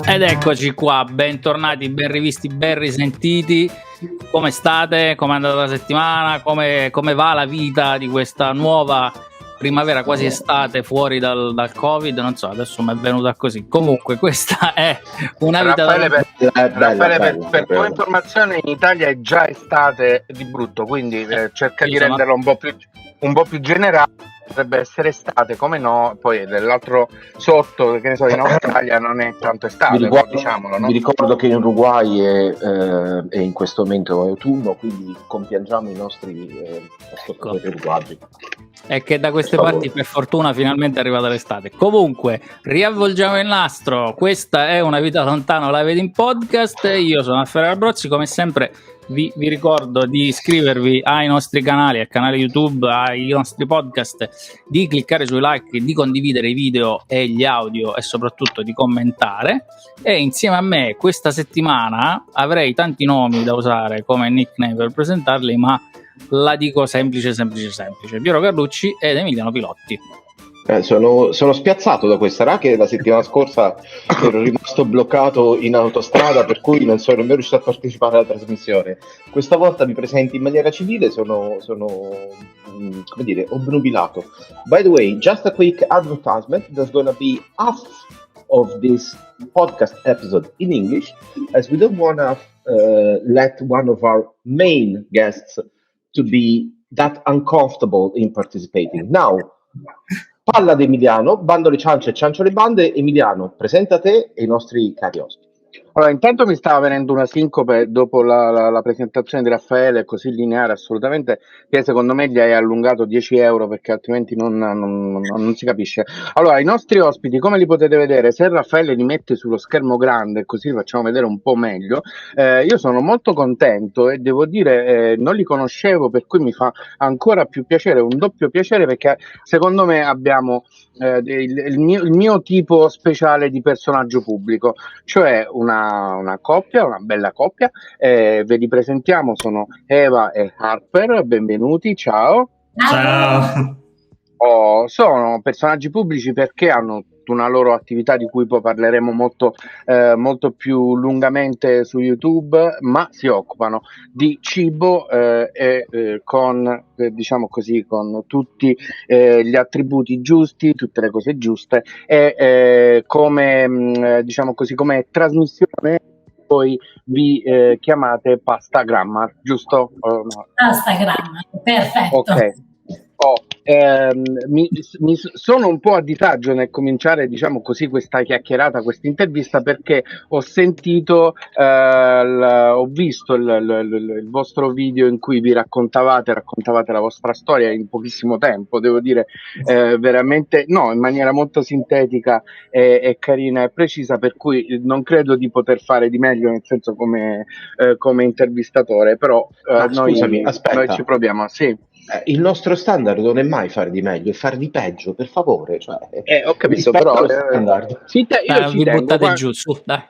Ed eccoci qua, bentornati, ben rivisti, ben risentiti. Come state? Come è andata la settimana? Come va la vita di questa nuova primavera, quasi estate, fuori dal Covid? Non so, adesso mi è venuta così. Comunque, questa è una vita Raffaele, per tua informazione, in Italia è già estate di brutto, quindi cerca di renderlo un po' più generale. Potrebbe essere estate, come no, poi dell'altro sotto, che ne so, in Australia non è tanto estate, diciamolo, no? Vi ricordo che in Uruguay è in questo momento autunno, quindi compiangiamo i nostri ascoltatori uruguagi. E che da queste parti, per fortuna, finalmente è arrivata l'estate. Comunque, riavvolgiamo il nastro. Questa è Una vita lontano, la vedi in podcast. Io sono Alfredo Abrozzi, come sempre vi ricordo di iscrivervi ai nostri canali, al canale YouTube, ai nostri podcast, di cliccare sui like, di condividere i video e gli audio e soprattutto di commentare. E insieme a me questa settimana avrei tanti nomi da usare come nickname per presentarli, ma la dico semplice: Piero Carlucci ed Emiliano Pilotti. Sono spiazzato da questa, sarà che la settimana scorsa ero rimasto bloccato in autostrada, per cui non sono nemmeno riuscito a partecipare alla trasmissione. Questa volta mi presenti in maniera civile, sono come dire, obnubilato. By the way, just a quick advertisement, there's gonna be half of this podcast episode in English, as we don't wanna let one of our main guests to be that uncomfortable in participating. Now, palla ad Emiliano, bando le ciance e ciancio le bande. Emiliano, presenta te e i nostri cari ospiti. Allora, intanto mi stava venendo una sincope dopo la presentazione di Raffaele, così lineare assolutamente, che secondo me gli hai allungato 10 euro perché altrimenti non si capisce. Allora, i nostri ospiti, come li potete vedere, se Raffaele li mette sullo schermo grande, così li facciamo vedere un po' meglio, io sono molto contento e devo dire, non li conoscevo, per cui mi fa ancora più piacere, un doppio piacere, perché secondo me abbiamo il mio tipo speciale di personaggio pubblico, cioè una coppia, una bella coppia. Ve li presentiamo, sono Eva e Harper, benvenuti, ciao. Ciao. Sono personaggi pubblici perché hanno una loro attività di cui poi parleremo molto più lungamente su YouTube, ma si occupano di cibo con diciamo così, con tutti gli attributi giusti, tutte le cose giuste, e come diciamo così, come trasmissione poi vi chiamate Pasta Grammar, giusto? Pasta Grammar, perfetto. Ok. Sono un po' a disagio nel cominciare, diciamo così, questa chiacchierata, questa intervista, perché ho sentito, ho visto il vostro video in cui vi raccontavate la vostra storia in pochissimo tempo, devo dire, veramente, no, in maniera molto sintetica e carina e precisa, per cui non credo di poter fare di meglio, nel senso come intervistatore, però Scusami, aspetta. noi ci proviamo, sì. Il nostro standard non è mai fare di meglio, è fare di peggio, per favore. Cioè, ho capito, però io ci tengo, giù, su, dai.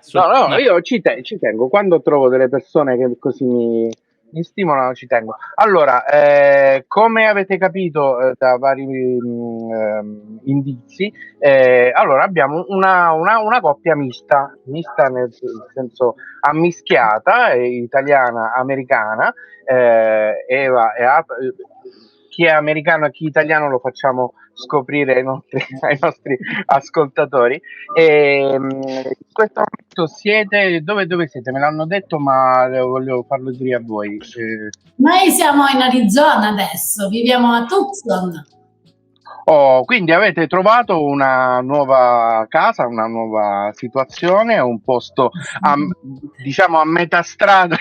Io ci tengo, quando trovo delle persone che così mi stimolano, ci tengo. Allora, come avete capito da vari indizi, allora abbiamo una coppia mista nel senso ammischiata, italiana-americana. Eva e chi è americano e chi italiano lo facciamo scoprire ai nostri ascoltatori. In questo momento siete dove siete? Me l'hanno detto, ma volevo farlo dire a voi. Noi siamo in Arizona adesso, viviamo a Tucson. Quindi avete trovato una nuova casa, una nuova situazione, un posto diciamo a metà strada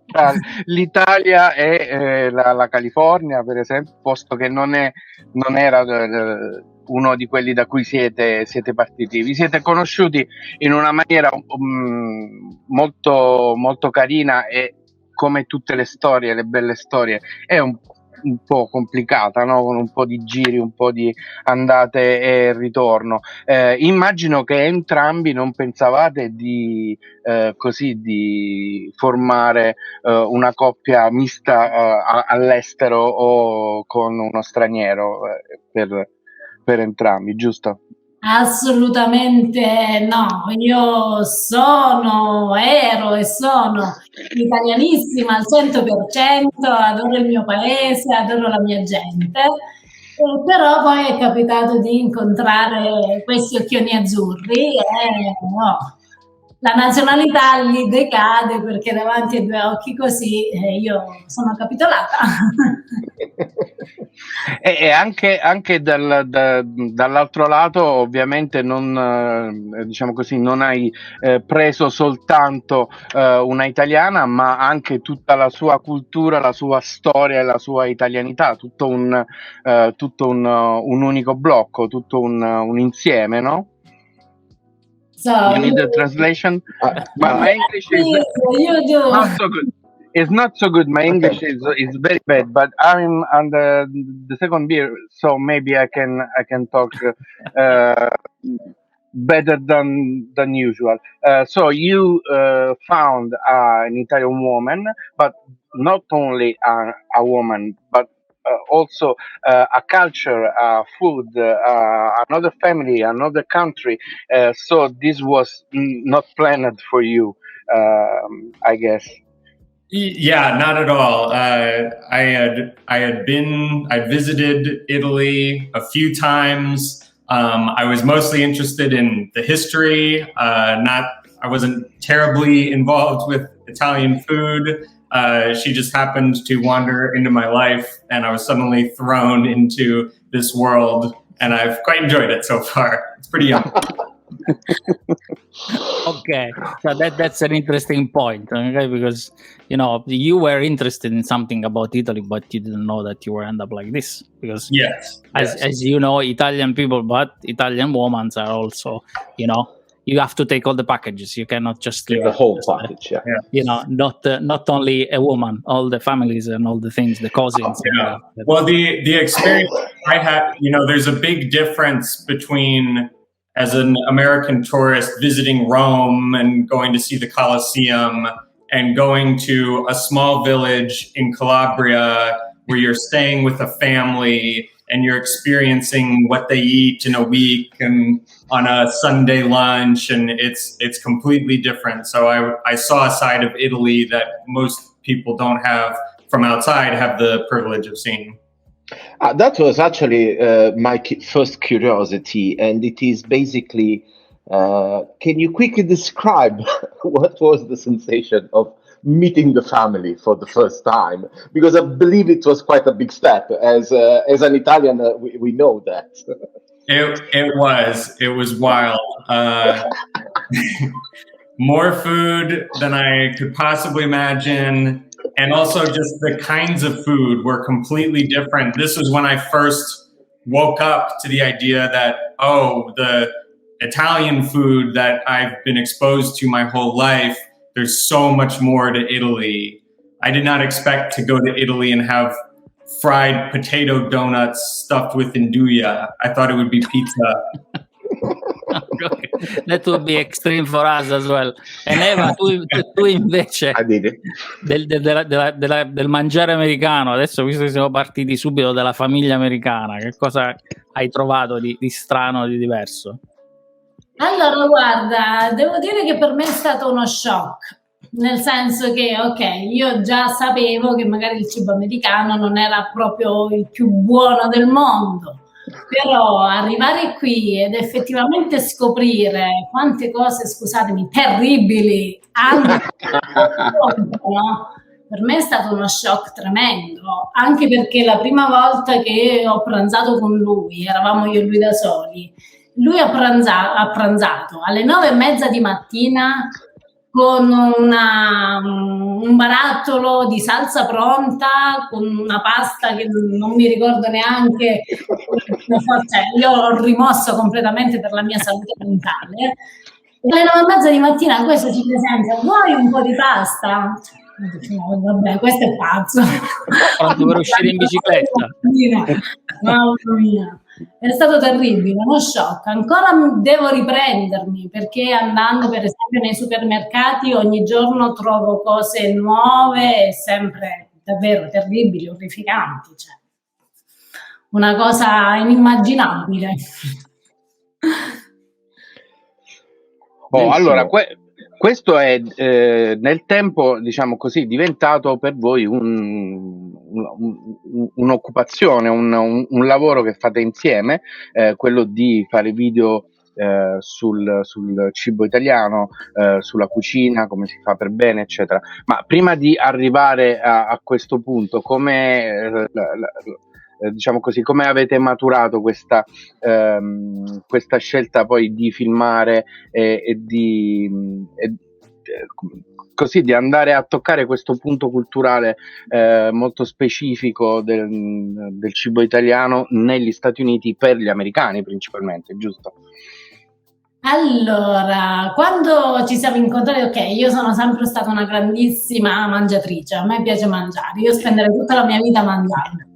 tra l'Italia e la California, per esempio, posto che non era uno di quelli da cui siete partiti. Vi siete conosciuti in una maniera molto, molto carina, e come tutte le storie, le belle storie, è un po' complicata, no? Con un po' di giri, un po' di andate e ritorno. Immagino che entrambi non pensavate di formare una coppia mista all'estero o con uno straniero, per entrambi, giusto? Assolutamente no, io ero e sono italianissima al 100%, adoro il mio paese, adoro la mia gente, però poi è capitato di incontrare questi occhioni azzurri e no, la nazionalità gli decade perché davanti ai due occhi così io sono capitolata. E anche dall'altro lato, ovviamente, diciamo così, non hai preso soltanto una italiana, ma anche tutta la sua cultura, la sua storia e la sua italianità, tutto un unico blocco, tutto un insieme, no? So, You need the translation? My English is you do. not so good. It's not so good. My English is very bad, but I'm on the second beer, so maybe I can talk better than usual. So you found an Italian woman, but not only a woman, but also a culture, food, another family, another country. So this was not planned for you, I guess. Yeah, not at all. I'd visited Italy a few times. I was mostly interested in the history. I wasn't terribly involved with Italian food. She just happened to wander into my life, and I was suddenly thrown into this world, and I've quite enjoyed it so far. It's pretty young. Okay, so that's an interesting point, okay? Because you were interested in something about Italy, but you didn't know that you would end up like this. Because yes. As you know, Italian people, but Italian women are also, you have to take all the packages. You cannot just leave the whole package. Not only a woman, all the families and all the things, the cousins. Yeah. Well, the experience I had, there's a big difference between, as an American tourist, visiting Rome and going to see the Colosseum, and going to a small village in Calabria where you're staying with a family and you're experiencing what they eat in a week and on a Sunday lunch, and it's completely different. So I saw a side of Italy that most people don't have from outside have the privilege of seeing. That was actually my first curiosity, and it is basically, can you quickly describe what was the sensation of meeting the family for the first time? Because I believe it was quite a big step. As an Italian, we know that. It was wild. More food than I could possibly imagine. And also just the kinds of food were completely different. This was when I first woke up to the idea that, the Italian food that I've been exposed to my whole life, there's so much more to Italy. I did not expect to go to Italy and have fried potato donuts stuffed with induja. I thought it would be pizza. That would be extreme for us as well. And Eva, tu invece del mangiare americano, adesso visto che siamo partiti subito dalla famiglia americana, che cosa hai trovato di strano, di diverso? Allora, guarda, devo dire che per me è stato uno shock. Nel senso che, io già sapevo che magari il cibo americano non era proprio il più buono del mondo, però arrivare qui ed effettivamente scoprire quante cose, scusatemi, terribili hanno, no? Per me è stato uno shock tremendo, anche perché la prima volta che ho pranzato con lui, eravamo io e lui da soli, lui ha pranzato alle 9:30 di mattina con un barattolo di salsa pronta, con una pasta che non mi ricordo neanche, io l'ho rimosso completamente per la mia salute mentale. E alle 9:30 di mattina questo ci presenta: vuoi un po' di pasta? No, vabbè, questo è pazzo. Per uscire in bicicletta. Mamma mia. È stato terribile, uno shock. Ancora devo riprendermi, perché andando per esempio nei supermercati ogni giorno trovo cose nuove e sempre davvero terribili, orrificanti, cioè. Una cosa inimmaginabile. Allora, questo è nel tempo, diciamo così, diventato per voi un'occupazione, un lavoro che fate insieme, quello di fare video sul cibo italiano, sulla cucina, come si fa per bene, eccetera. Ma prima di arrivare a questo punto, come diciamo così, come avete maturato questa scelta poi di filmare così di andare a toccare questo punto culturale molto specifico del cibo italiano negli Stati Uniti per gli americani principalmente, giusto? Allora, quando ci siamo incontrati, ok, io sono sempre stata una grandissima mangiatrice, a me piace mangiare, io spenderei tutta la mia vita mangiando.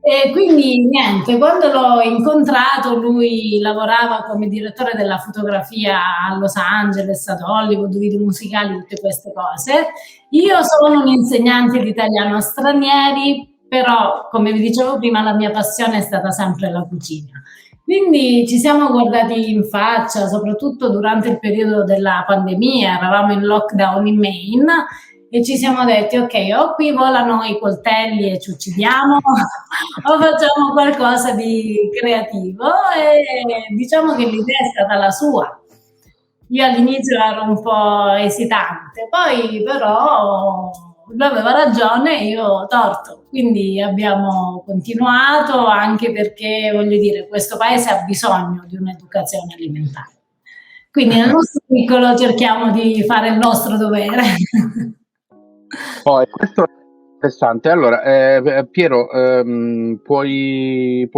E quindi niente, quando l'ho incontrato lui lavorava come direttore della fotografia a Los Angeles, ad Hollywood, video musicali, tutte queste cose. Io sono un insegnante di italiano a stranieri, però come vi dicevo prima la mia passione è stata sempre la cucina. Quindi ci siamo guardati in faccia, soprattutto durante il periodo della pandemia, eravamo in lockdown in Maine e ci siamo detti ok, o qui volano i coltelli e ci uccidiamo o facciamo qualcosa di creativo, e diciamo che l'idea è stata la sua. Io all'inizio ero un po' esitante, poi però lui aveva ragione e io ho torto, quindi abbiamo continuato, anche perché voglio dire questo paese ha bisogno di un'educazione alimentare, quindi nel nostro piccolo cerchiamo di fare il nostro dovere. Questo è interessante. Allora, Piero, puoi...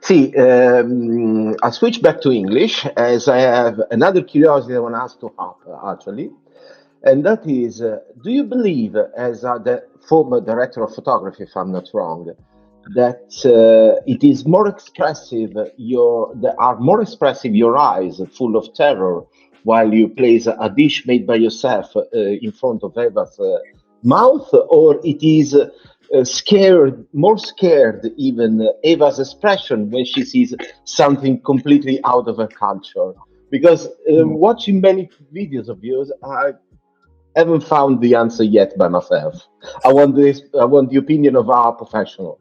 Sì, I'll switch back to English as I have another curiosity I want to ask to Hop, actually, and that is, do you believe, as the former director of photography, if I'm not wrong, that it is more expressive, are more expressive your eyes full of terror while you place a dish made by yourself in front of Eva's mouth, or it is more scared even Eva's expression when she sees something completely out of her culture? Because watching many videos of yours, I haven't found the answer yet by myself. I want the opinion of our professional.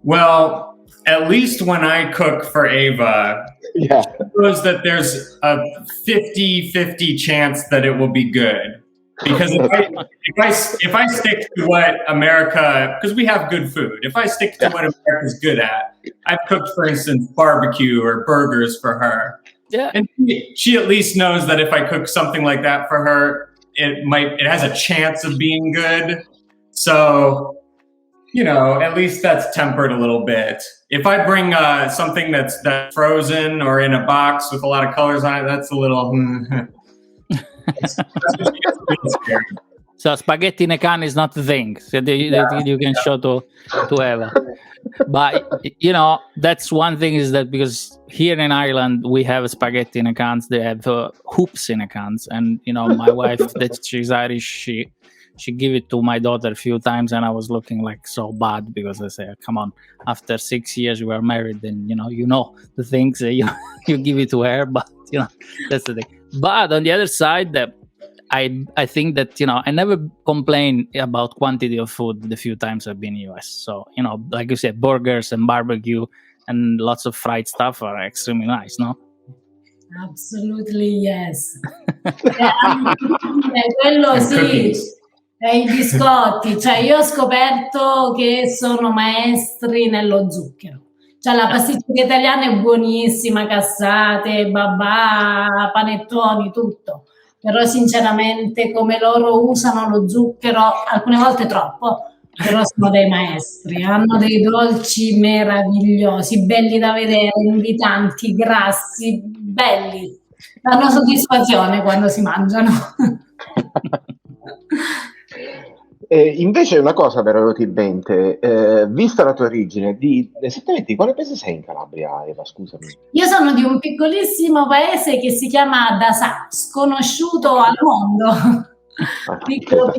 Well, at least when I cook for Ava, yeah, it shows that there's a 50-50 chance that it will be good. Because if I stick to what America, because we have good food, if I stick to what America's good at, I've cooked, for instance, barbecue or burgers for her. Yeah. And she at least knows that if I cook something like that for her, it has a chance of being good. So, you know, at least that's tempered a little bit. If I bring something that's frozen or in a box with a lot of colors on it, that's a little... So spaghetti in a can is not the thing that you can show to Eva. But you know, that's one thing, is that because here in Ireland we have spaghetti in a cans, they have hoops in a cans, and you know, my wife, that she's Irish, she gave it to my daughter a few times, and I was looking like so bad, because I say, come on, after 6 years we were married, and you know the things that you give it to her, but you know, that's the thing. But on the other side, I think that, you know, I never complain about quantity of food the few times I've been in US. So, you know, like you said, burgers and barbecue and lots of fried stuff are extremely nice, no? Absolutely yes. Quello sì, i biscotti. Cioè, io ho scoperto che sono maestri nello zucchero. Cioè, la pasticceria italiana è buonissima, cassate, babà, panettoni, tutto. Però sinceramente come loro usano lo zucchero, alcune volte troppo, però sono dei maestri, hanno dei dolci meravigliosi, belli da vedere, invitanti, grassi, belli, danno soddisfazione quando si mangiano. Invece una cosa mi era venuta in mente, vista la tua origine, esattamente di quale paese sei in Calabria, Eva, scusami? Io sono di un piccolissimo paese che si chiama Dasà, sconosciuto al mondo. Piccolo.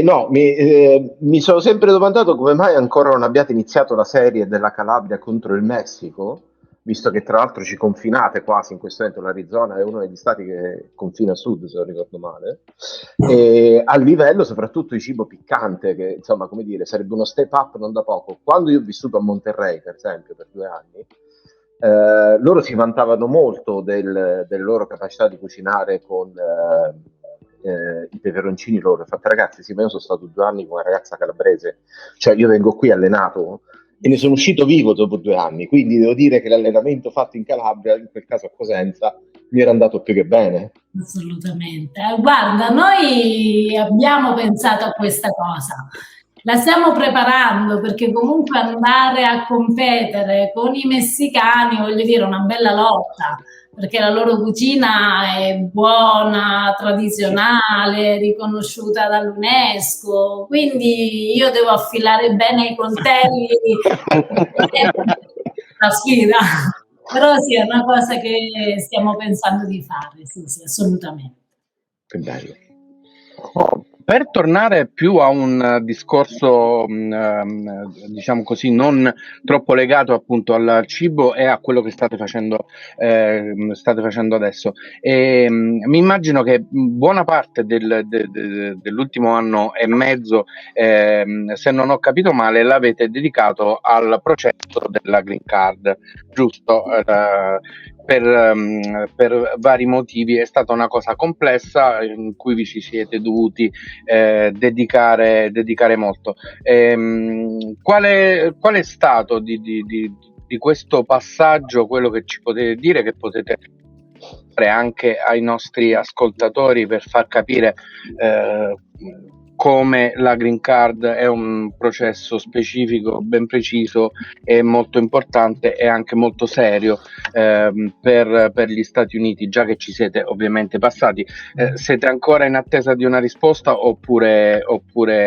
No, mi sono sempre domandato come mai ancora non abbiate iniziato la serie della Calabria contro il Messico, visto che tra l'altro ci confinate quasi in questo momento. L'Arizona è uno degli stati che confina a sud, se non ricordo male, e a livello soprattutto di cibo piccante, che insomma, come dire, sarebbe uno step up non da poco. Quando io ho vissuto a Monterrey, per esempio, per 2 anni, loro si vantavano molto delle loro capacità di cucinare con i peperoncini loro. Infatti, ragazzi, sì, ma io sono stato 2 anni con una ragazza calabrese, cioè io vengo qui allenato e ne sono uscito vivo dopo 2 anni, quindi devo dire che l'allenamento fatto in Calabria, in quel caso a Cosenza, mi era andato più che bene. Assolutamente. Guarda, noi abbiamo pensato a questa cosa. La stiamo preparando perché comunque andare a competere con i messicani, voglio dire, è una bella lotta, perché la loro cucina è buona, tradizionale, riconosciuta dall'UNESCO, quindi io devo affilare bene i coltelli. La sfida. Però sì, è una cosa che stiamo pensando di fare, sì, assolutamente. Che bello. Per tornare più a un discorso, diciamo così, non troppo legato appunto al cibo e a quello che state facendo adesso, mi immagino che buona parte dell'ultimo anno e mezzo, se non ho capito male, l'avete dedicato al processo della Green Card, giusto? Per vari motivi è stata una cosa complessa in cui vi ci siete dovuti dedicare molto. Qual è stato di questo passaggio quello che ci potete dire, che potete dare anche ai nostri ascoltatori per far capire come la Green Card è un processo specifico, ben preciso e molto importante e anche molto serio per gli Stati Uniti, già che ci siete ovviamente passati. Siete ancora in attesa di una risposta oppure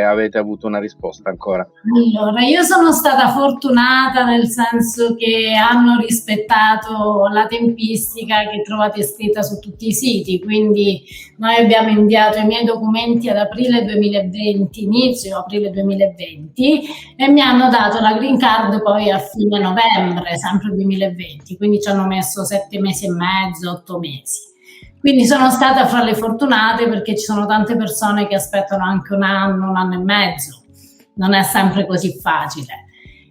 avete avuto una risposta ancora? Allora, io sono stata fortunata nel senso che hanno rispettato la tempistica che trovate scritta su tutti i siti, quindi noi abbiamo inviato i miei documenti ad aprile 2020, inizio aprile 2020, e mi hanno dato la Green Card poi a fine novembre, sempre 2020, quindi ci hanno messo 7 mesi e mezzo, 8 mesi. Quindi sono stata fra le fortunate, perché ci sono tante persone che aspettano anche un anno e mezzo. Non è sempre così facile.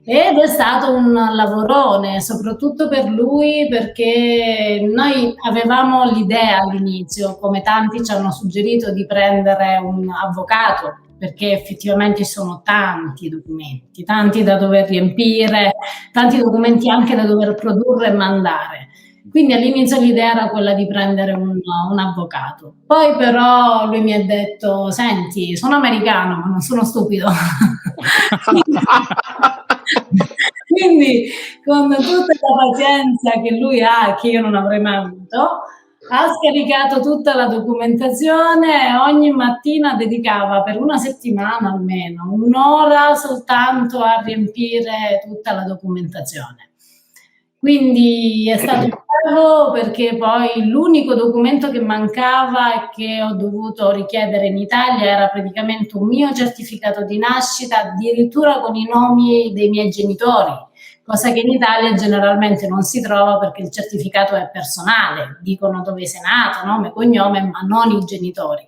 Ed è stato un lavorone, soprattutto per lui, perché noi avevamo l'idea all'inizio, come tanti ci hanno suggerito, di prendere un avvocato, perché effettivamente ci sono tanti documenti, tanti da dover riempire, tanti documenti anche da dover produrre e mandare. Quindi all'inizio l'idea era quella di prendere un avvocato. Poi però lui mi ha detto: senti, sono americano ma non sono stupido. Quindi con tutta la pazienza che lui ha e che io non avrei mai avuto, ha scaricato tutta la documentazione e ogni mattina dedicava per una settimana almeno 1 ora soltanto a riempire tutta la documentazione. Quindi è stato bravo, perché poi l'unico documento che mancava e che ho dovuto richiedere in Italia era praticamente un mio certificato di nascita, addirittura con i nomi dei miei genitori, cosa che in Italia generalmente non si trova perché il certificato è personale, dicono dove sei nato, nome, cognome, ma non i genitori.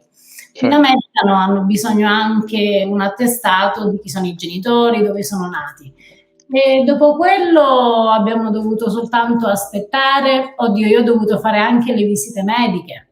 In America no, hanno bisogno anche un attestato di chi sono i genitori, dove sono nati. E dopo quello abbiamo dovuto soltanto aspettare. Oddio, io ho dovuto fare anche le visite mediche,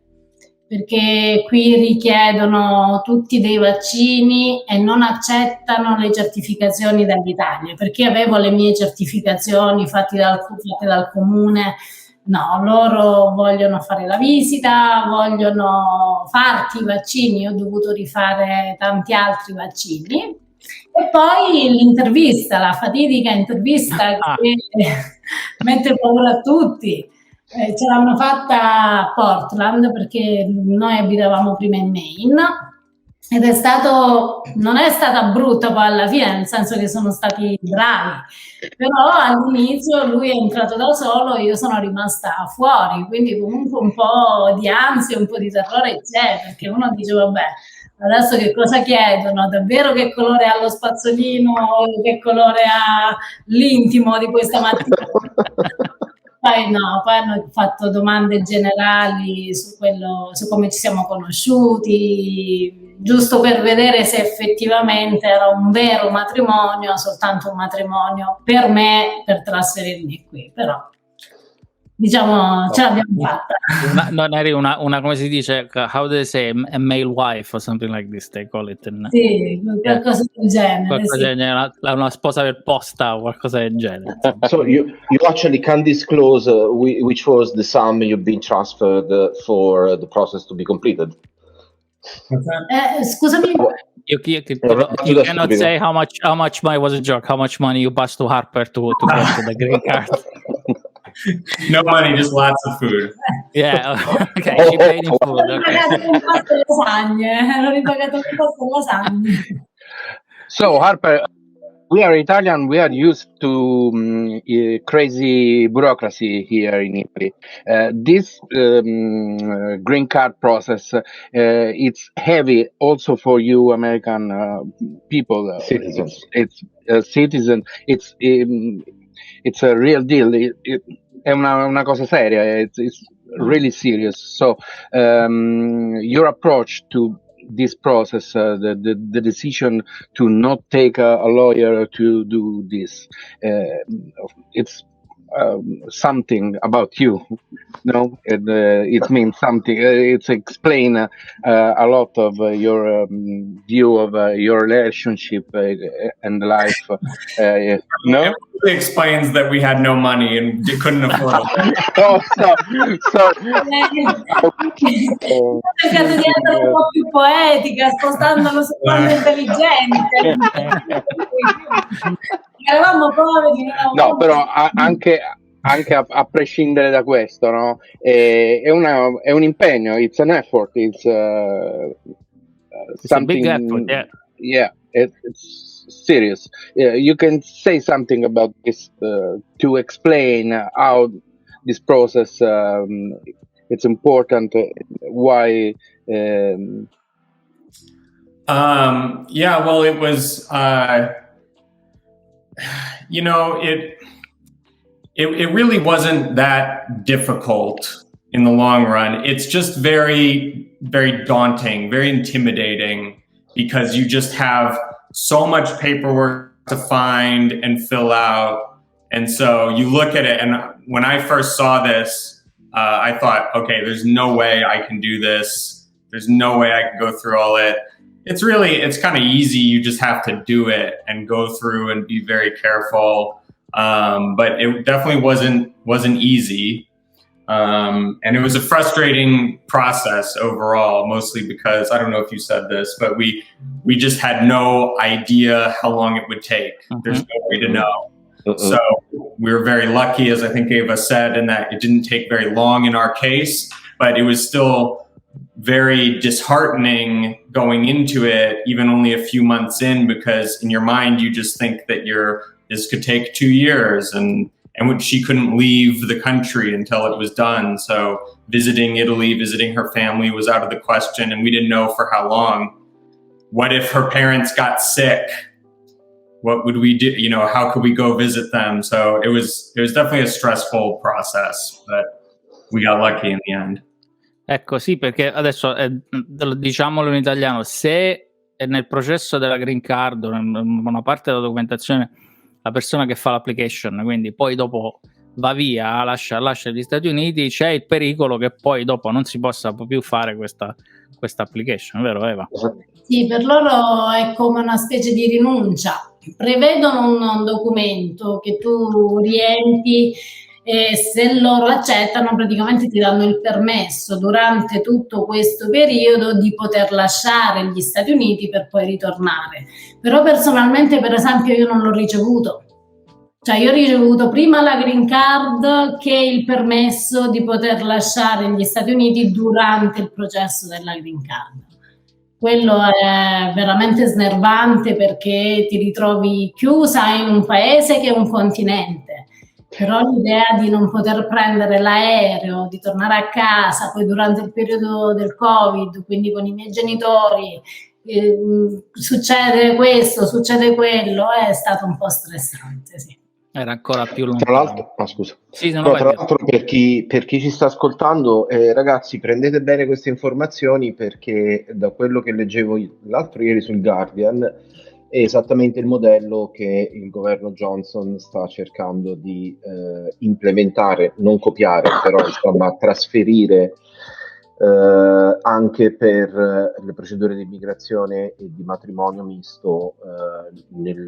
perché qui richiedono tutti dei vaccini e non accettano le certificazioni dall'Italia, perché avevo le mie certificazioni fatte dal comune. No, loro vogliono fare la visita, vogliono farti i vaccini. Io ho dovuto rifare tanti altri vaccini. E poi l'intervista, la fatidica intervista che mette paura a tutti. Ce l'hanno fatta a Portland, perché noi abitavamo prima in Maine, ed non è stata brutta poi alla fine, nel senso che sono stati bravi, però all'inizio lui è entrato da solo e io sono rimasta fuori, quindi comunque un po' di ansia, un po' di terrore c'è, perché uno dice vabbè, Adesso che cosa chiedono? Davvero che colore ha lo spazzolino o che colore ha l'intimo di questa mattina? Poi no, poi hanno fatto domande generali su quello, su come ci siamo conosciuti, giusto per vedere se effettivamente era un vero matrimonio, soltanto un matrimonio per me, per trasferirmi qui, però diciamo ce l'abbiamo fatta. Non eri una come si dice, how do they say, a male wife or something like this, they call it Sì, qualcosa del genere. qualcosa Sì. del genere, una sposa per posta o qualcosa del genere. So you actually can disclose which was the sum you've been transferred for the process to be completed. Scusami. You cannot say how much money was a joke, how much money you passed to Harper to get the green card. No money, just lots of food. Yeah, okay, she paid in food. Hanno ripagato un po' con lasagne. So Harper, we are Italian. We are used to crazy bureaucracy here in Italy. This green card process, it's heavy also for you American people. Citizens. It's a citizen. It's a real deal. È una cosa seria. It's really serious. So your approach to this process, the decision to not take a lawyer to do this, it's something about you, no? It means something. It's explain a lot of your view of your relationship and life. No, It really explains that we had no money and couldn't afford it. Oh, so Cercando di essere un po' più poetica, spostandolo su quanto intelligente. Eravamo poveri, non no, però anche a prescindere da questo, no? È un impegno, it's an effort, it's something. A big effort, yeah, it's serious. You can say something about this to explain how this process it's important, why. Yeah, well, it was, it really wasn't that difficult in the long run. It's just very, very daunting, very intimidating, because you just have so much paperwork to find and fill out. And so you look at it, and when I first saw this, I thought, okay, there's no way I can do this. There's no way I can go through all it. It's kind of easy. You just have to do it and go through and be very careful. But it definitely wasn't easy. And it was a frustrating process overall, mostly because, I don't know if you said this, but we just had no idea how long it would take. Mm-hmm. There's no way to know. So we were very lucky, as I think Ava said, in that it didn't take very long in our case, but it was still very disheartening going into it, even only a few months in, because in your mind, you just think that this could take 2 years, and she couldn't leave the country until it was done. So visiting Italy, visiting her family was out of the question, and we didn't know for how long. What if her parents got sick? What would we do? How could we go visit them? So it was definitely a stressful process, but we got lucky in the end. Ecco, sì, perché adesso diciamolo in italiano: se nel processo della green card, una parte della documentazione, la persona che fa l'application, quindi poi dopo va via, lascia gli Stati Uniti, c'è il pericolo che poi dopo non si possa più fare questa application, vero Eva? Sì, per loro è come una specie di rinuncia. Prevedono un documento che tu riempi e se loro accettano praticamente ti danno il permesso durante tutto questo periodo di poter lasciare gli Stati Uniti per poi ritornare. Però personalmente, per esempio, io non l'ho ricevuto. Cioè io ho ricevuto prima la green card che il permesso di poter lasciare gli Stati Uniti durante il processo della green card. Quello è veramente snervante, perché ti ritrovi chiusa in un paese che è un continente, però l'idea di non poter prendere l'aereo, di tornare a casa, poi durante il periodo del Covid, quindi con i miei genitori, succede questo, succede quello, è stato un po' stressante, sì. Era ancora più lontano. Tra l'altro, scusa. Sì, No, tra l'altro per chi ci sta ascoltando, ragazzi, prendete bene queste informazioni, perché da quello che leggevo l'altro ieri sul Guardian è esattamente il modello che il governo Johnson sta cercando di implementare, non copiare, però insomma trasferire anche per le procedure di immigrazione e di matrimonio misto nel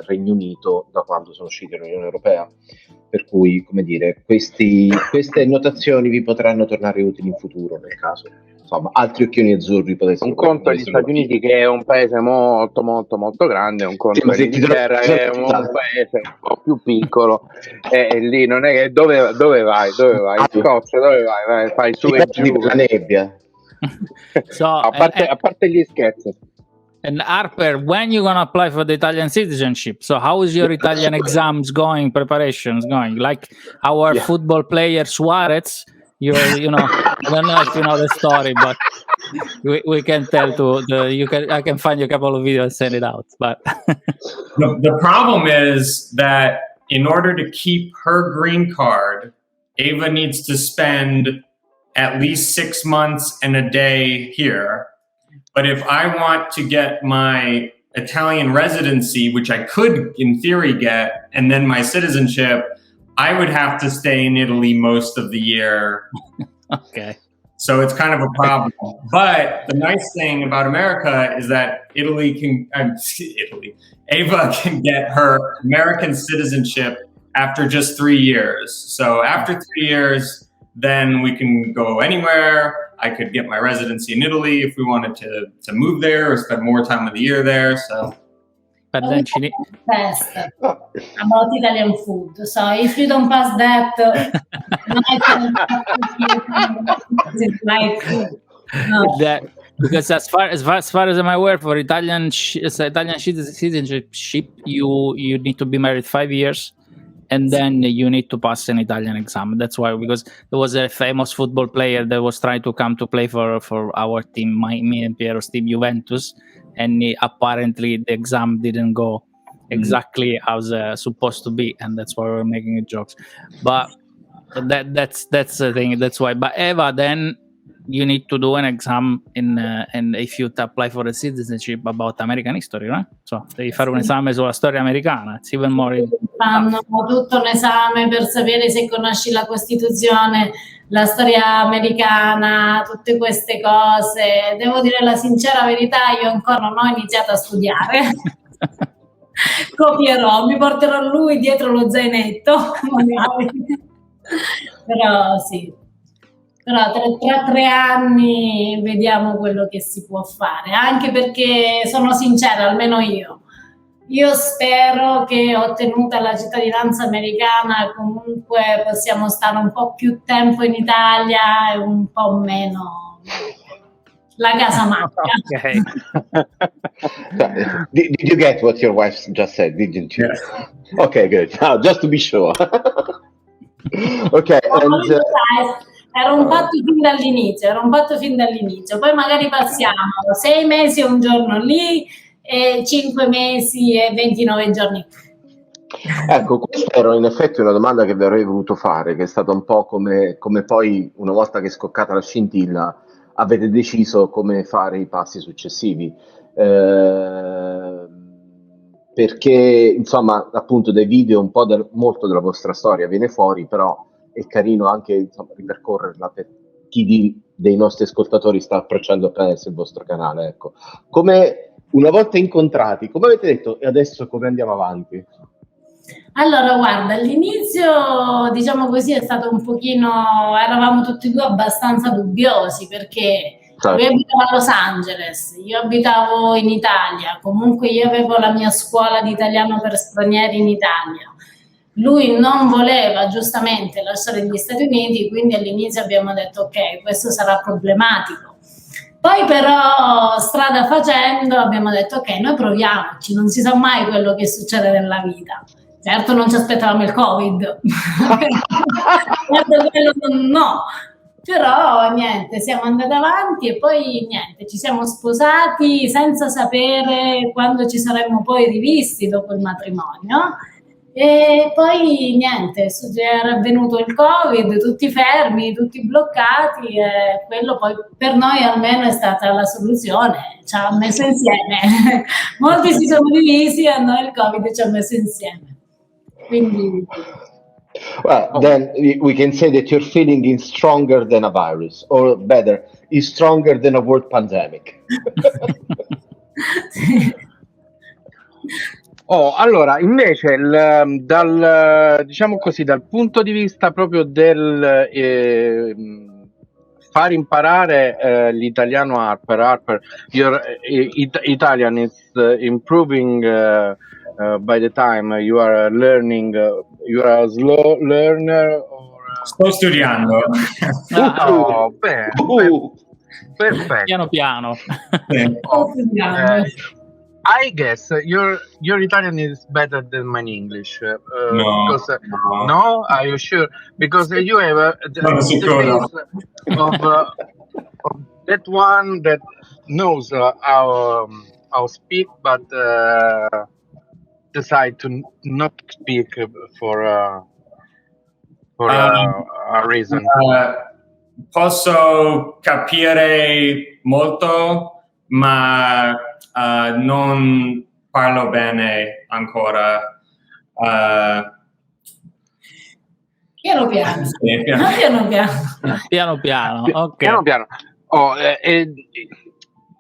Regno Unito da quando sono usciti dall'Unione Europea. Per cui, come dire, queste notazioni vi potranno tornare utili in futuro, nel caso insomma altri occhioni azzurri potessero. Un conto agli Stati Uniti, che è un paese molto molto molto grande, un conto all'Inghilterra, che è un paese un po' più piccolo, e lì non è che dove vai? Scozia, dove vai? Fai su e giù la nebbia. So, a parte gli scherzi. And Harper, when you gonna apply for the Italian citizenship? So how is your Italian exams going, preparations going? Like our football player Suarez, you know, I don't know if you know the story, but we can tell I can find you a couple of videos and send it out. But the problem is that in order to keep her green card, Ava needs to spend at least 6 months and a day here. But if I want to get my Italian residency, which I could in theory get, and then my citizenship, I would have to stay in Italy most of the year. Okay. So it's kind of a problem. But the nice thing about America is that Ava can get her American citizenship after just 3 years. So after 3 years, then we can go anywhere. I could get my residency in Italy if we wanted to move there or spend more time of the year there. So, but then she best about Italian food. So if you don't pass that, that because as far as I'm aware, for Italian citizenship, you need to be married 5 years. And then you need to pass an Italian exam. That's why, because there was a famous football player that was trying to come to play for our team, me and Piero's team, Juventus, and apparently the exam didn't go exactly as supposed to be, and that's why we're making jokes. But that's the thing. That's why. But Eva, then you need to do an exam and if you apply for a citizenship about American history, right? So devi fare un esame sulla storia americana. It's even more. Fanno tutto un esame per sapere se conosci la Costituzione, la storia americana, tutte queste cose. Devo dire la sincera verità, io ancora non ho iniziato a studiare. Copierò, mi porterò lui dietro lo zainetto, magari. Però sì. Però tra 3 anni vediamo quello che si può fare, anche perché sono sincera, almeno io spero che ottenuta la cittadinanza americana comunque possiamo stare un po' più tempo in Italia e un po' meno la casa macchia. Okay. Did you get what your wife just said, didn't you? Yes. Okay, good. Now, just to be sure. Okay. Era un patto fin dall'inizio, poi magari passiamo 6 mesi e un giorno lì e 5 mesi e 29 giorni qui. Ecco, questa era in effetti una domanda che vi avrei voluto fare, che è stata un po' come poi, una volta che è scoccata la scintilla, avete deciso come fare i passi successivi. Perché, insomma, appunto dai video un po' molto della vostra storia viene fuori, però è carino anche, insomma, ripercorrerla per chi dei nostri ascoltatori sta approcciando appena adesso il vostro canale. Ecco, come una volta incontrati, come avete detto, e adesso come andiamo avanti? Allora, guarda, all'inizio, diciamo così, è stato un pochino, eravamo tutti e due abbastanza dubbiosi, perché lui abitava a Los Angeles, io abitavo in Italia, comunque io avevo la mia scuola di italiano per stranieri in Italia. Lui non voleva giustamente lasciare gli Stati Uniti, quindi all'inizio abbiamo detto ok, questo sarà problematico. Poi però, strada facendo, abbiamo detto ok, noi proviamoci, non si sa mai quello che succede nella vita. Certo non ci aspettavamo il Covid, no, Però niente, siamo andati avanti e poi niente, ci siamo sposati senza sapere quando ci saremmo poi rivisti dopo il matrimonio. E poi niente, era avvenuto il Covid, tutti fermi, tutti bloccati, e quello poi per noi almeno è stata la soluzione, ci ha messo insieme. Molti si sono divisi e a noi il Covid ci ha messo insieme. Quindi... Well, then we can say that your feeling is stronger than a virus, or better, is stronger than a world pandemic. Allora, invece, diciamo così, dal punto di vista proprio del far imparare l'italiano a Harper, your Italian is improving by the time you are learning. You are a slow learner or Sto studiando. bene, perfetto. Piano piano. I guess your Italian is better than my English. No, Because, no, are you sure? Because you have the face of that one that knows how speak, but decide to not speak for a reason. Posso capire molto, ma non parlo bene ancora. Piano piano. Piano piano, ok. Piano piano.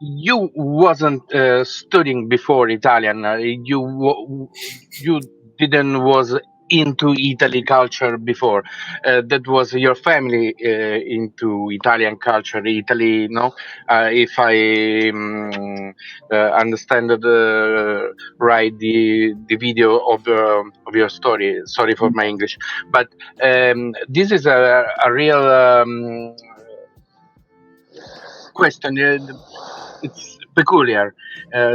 You wasn't studying before Italian. You didn't was into Italy culture before. That was your family into Italian culture. Italy, no? If I understand right the video of your story. Sorry for my English, but this is a real question. It's peculiar.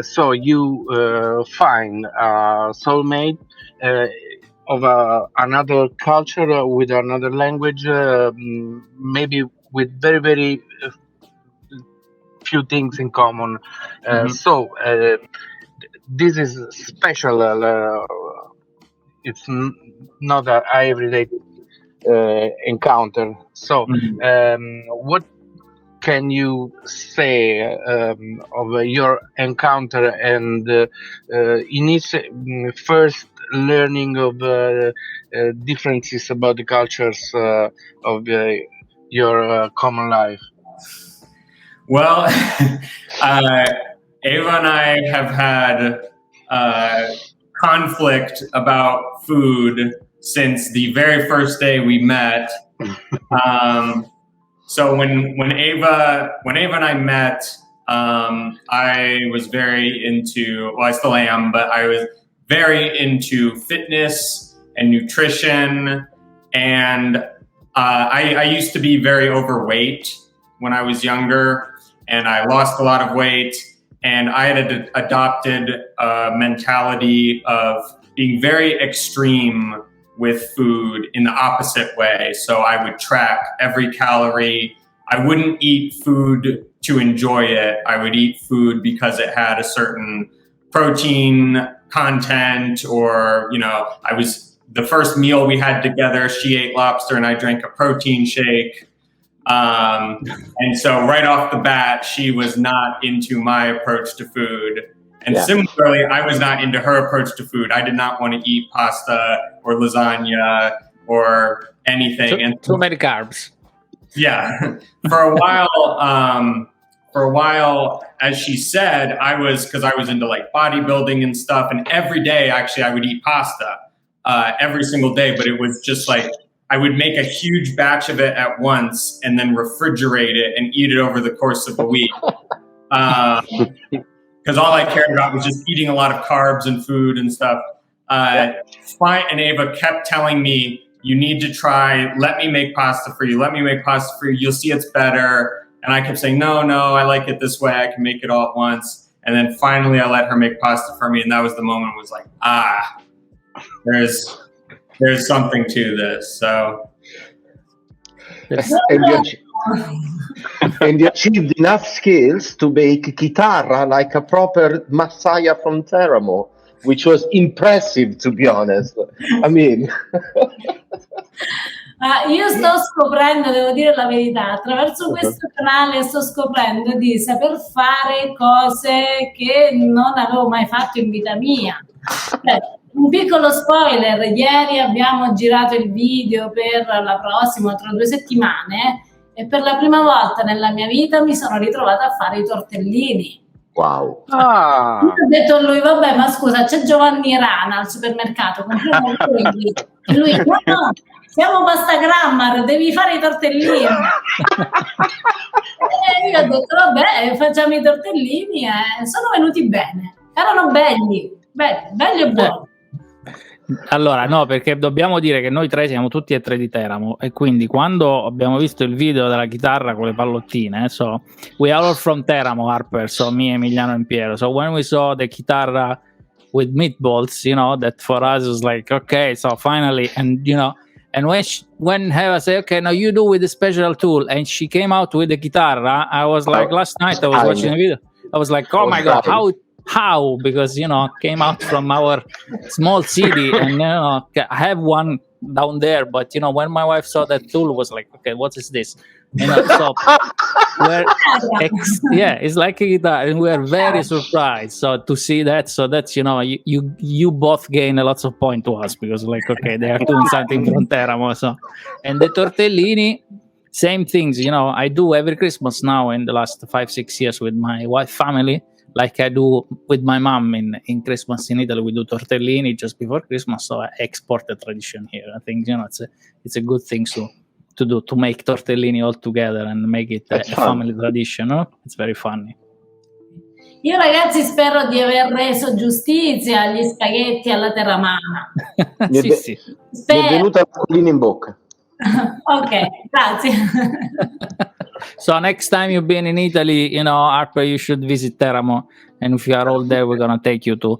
So you find a soulmate of another culture with another language, maybe with very, very few things in common. So this is special. It's not an everyday encounter. So what can you say of your encounter and in its first learning of differences about the cultures of your common life? Well, Ava and I have had conflict about food since the very first day we met. So when Ava and I met, I was very into, well, I still am, but I was very into fitness and nutrition. And I used to be very overweight when I was younger, and I lost a lot of weight. And I had adopted a mentality of being very extreme with food in the opposite way. So I would track every calorie. I wouldn't eat food to enjoy it. I would eat food because it had a certain protein content, or, you know, the first meal we had together, she ate lobster and I drank a protein shake. And so right off the bat, she was not into my approach to food. And similarly, I was not into her approach to food. I did not want to eat pasta or lasagna or anything. Too many carbs. Yeah. For a while, as she said, because I was into like bodybuilding and stuff, and every day actually I would eat pasta every single day, but it was just like I would make a huge batch of it at once and then refrigerate it and eat it over the course of a week. Because all I cared about was just eating a lot of carbs and food and stuff. And Ava kept telling me, you need to try, let me make pasta for you. You'll see it's better. And I kept saying, no, I like it this way. I can make it all at once. And then finally I let her make pasta for me. And that was the moment I was like, there's something to this. So. And you achieved enough skills to make chitarra like a proper Messiah from Teramo, which was impressive, to be honest. I mean... Io sto scoprendo, devo dire la verità, attraverso questo canale sto scoprendo di saper fare cose che non avevo mai fatto in vita mia. Un piccolo spoiler: ieri abbiamo girato il video per la prossima, tra 2 settimane, e per la prima volta nella mia vita mi sono ritrovata a fare i tortellini. Wow. Io ho detto a lui: vabbè, ma scusa, c'è Giovanni Rana al supermercato, compriamo quelli. E lui: no, siamo Pasta Grammar, devi fare i tortellini. E io ho detto: vabbè, facciamo i tortellini, e sono venuti bene, erano belli e buoni. Allora, no, perché dobbiamo dire che noi 3 siamo tutti e 3 di Teramo, e quindi quando abbiamo visto il video della chitarra con le pallottine, so we are all from Teramo, Harper, so me, Emiliano and Piero, so when we saw the chitarra with meatballs, that for us was like, okay, so finally, and and when Heva said, okay, now you do with the special tool, and she came out with the chitarra, I was like, last night I was watching the video, I was like, oh my god, how, because came out from our small city, and I have one down there, but when my wife saw that tool, was like, okay, what is this? So it's like a guitar, and we're very surprised to see that. So that's you both gain a lot of point to us, because like, okay, they are doing something from Teramo. So, and the tortellini, same things. I do every Christmas now in the last 5-6 years with my wife family. Like I do with my mom in Christmas in Italy, we do tortellini just before Christmas. So I export the tradition here. I think it's a good thing to do, to make tortellini all together and make it a family tradition. No? It's very funny. Io ragazzi spero di aver reso giustizia agli spaghetti alla terramana. Sì. Mi è venuta l'acquolina in bocca. Ok, grazie. So next time you've been in Italy, Harper, you should visit Teramo, and if you are all there, we're gonna take you to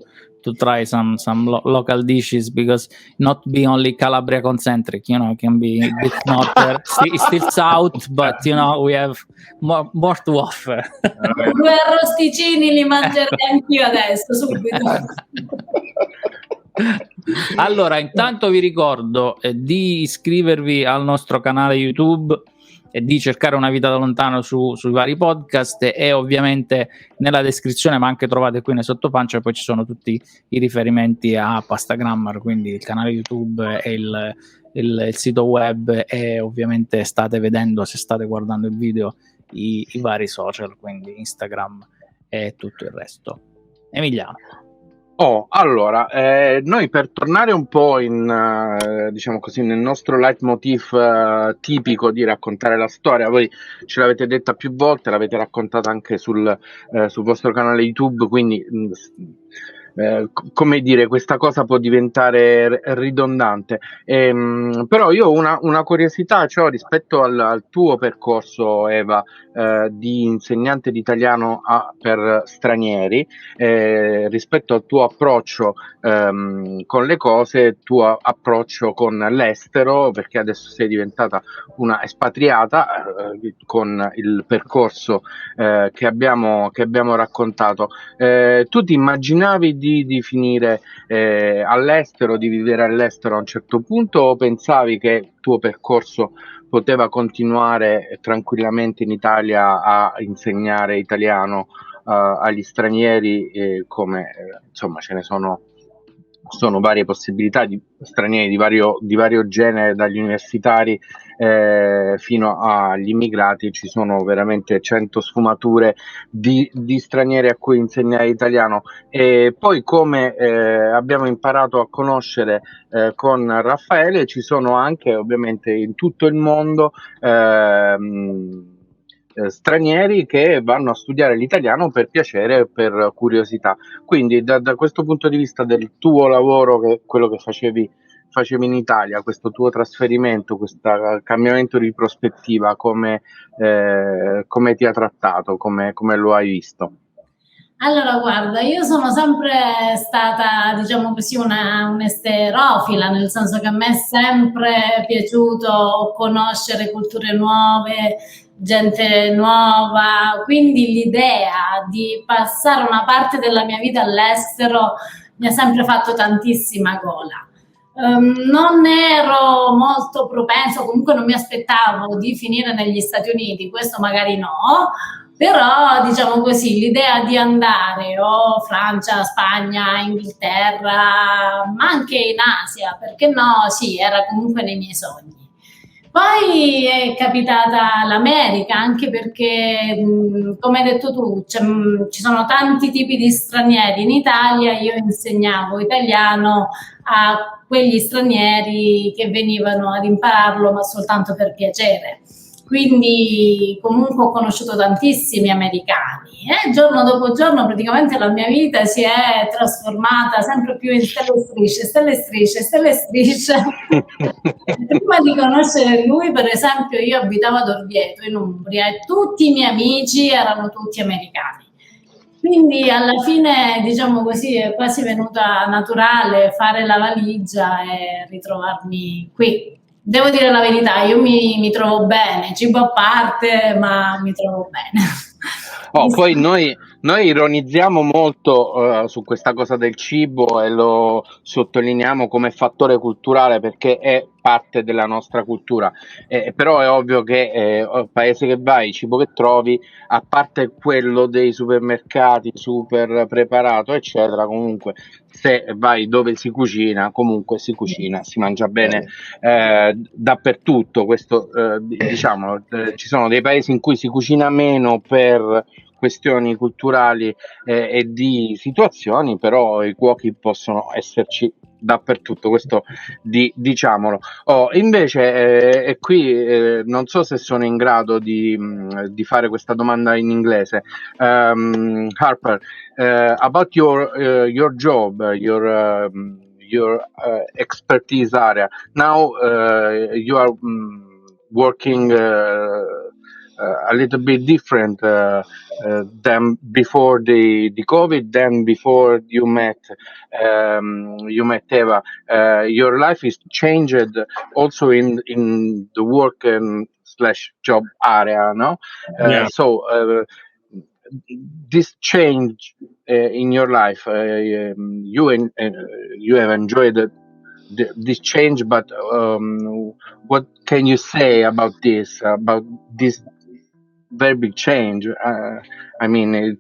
try some local dishes, because not be only Calabria concentric, can be a bit north, still south, but we have more to offer. 2 arrosticini li mangerei anch'io adesso, subito. Allora, intanto vi ricordo di iscrivervi al nostro canale YouTube e di cercare Una vita da lontano sui vari podcast, e ovviamente nella descrizione, ma anche trovate qui nei sottopancia, poi ci sono tutti i riferimenti a Pasta Grammar, quindi il canale YouTube e il sito web, e ovviamente state vedendo, se state guardando il video, i vari social, quindi Instagram e tutto il resto. Emiliano. Allora, noi per tornare un po' diciamo così, nel nostro leitmotiv tipico di raccontare la storia, voi ce l'avete detta più volte, l'avete raccontata anche sul vostro canale YouTube, quindi come dire, questa cosa può diventare ridondante, però io una curiosità c'ho rispetto al tuo percorso, Eva, di insegnante di italiano per stranieri, rispetto al tuo approccio con le cose, tuo approccio con l'estero, perché adesso sei diventata una espatriata, con il percorso che abbiamo raccontato. Tu ti immaginavi di finire all'estero, di vivere all'estero a un certo punto, o pensavi che il tuo percorso poteva continuare tranquillamente in Italia a insegnare italiano agli stranieri, come insomma ce ne sono varie possibilità di stranieri di vario genere, dagli universitari fino agli immigrati, ci sono veramente 100 sfumature di stranieri a cui insegnare italiano. E poi, come abbiamo imparato a conoscere con Raffaele, ci sono anche ovviamente in tutto il mondo stranieri che vanno a studiare l'italiano per piacere e per curiosità. Quindi da questo punto di vista del tuo lavoro, quello che facevi in Italia, questo tuo trasferimento, questo cambiamento di prospettiva, come ti ha trattato, come lo hai visto? Allora, guarda, io sono sempre stata, diciamo così, un'esterofila, nel senso che a me è sempre piaciuto conoscere culture nuove, gente nuova, quindi l'idea di passare una parte della mia vita all'estero mi ha sempre fatto tantissima gola. Non ero molto propensa, comunque non mi aspettavo di finire negli Stati Uniti, questo magari no, però diciamo così, l'idea di andare o Francia, Spagna, Inghilterra, ma anche in Asia, perché no, sì, era comunque nei miei sogni. Poi è capitata l'America, anche perché, come hai detto tu, ci sono tanti tipi di stranieri in Italia, io insegnavo italiano a quegli stranieri che venivano ad impararlo, ma soltanto per piacere. Quindi comunque ho conosciuto tantissimi americani e giorno dopo giorno praticamente la mia vita si è trasformata sempre più in stelle e strisce, stelle e strisce, stelle e strisce. Prima di conoscere lui, per esempio, io abitavo ad Orvieto in Umbria e tutti i miei amici erano tutti americani. Quindi alla fine, diciamo così, è quasi venuta naturale fare la valigia e ritrovarmi qui. Devo dire la verità, io mi trovo bene, cibo a parte, ma mi trovo bene. Poi noi ironizziamo molto su questa cosa del cibo e lo sottolineiamo come fattore culturale perché è parte della nostra cultura, però è ovvio che paese che vai, cibo che trovi, a parte quello dei supermercati super preparato eccetera, comunque se vai dove si cucina, comunque si cucina, si mangia bene dappertutto. Questo diciamo, ci sono dei paesi in cui si cucina meno per questioni culturali e di situazioni, però i cuochi possono esserci dappertutto, questo diciamolo. Invece qui non so se sono in grado di fare questa domanda in inglese. Harper, about your job, your expertise area. Now you are working a little bit different than before the COVID, than before you met Eva. Your life is changed also in the work and / job area, no? Yeah. So this change in your life, you have enjoyed this change, but what can you say about this very big change? I mean,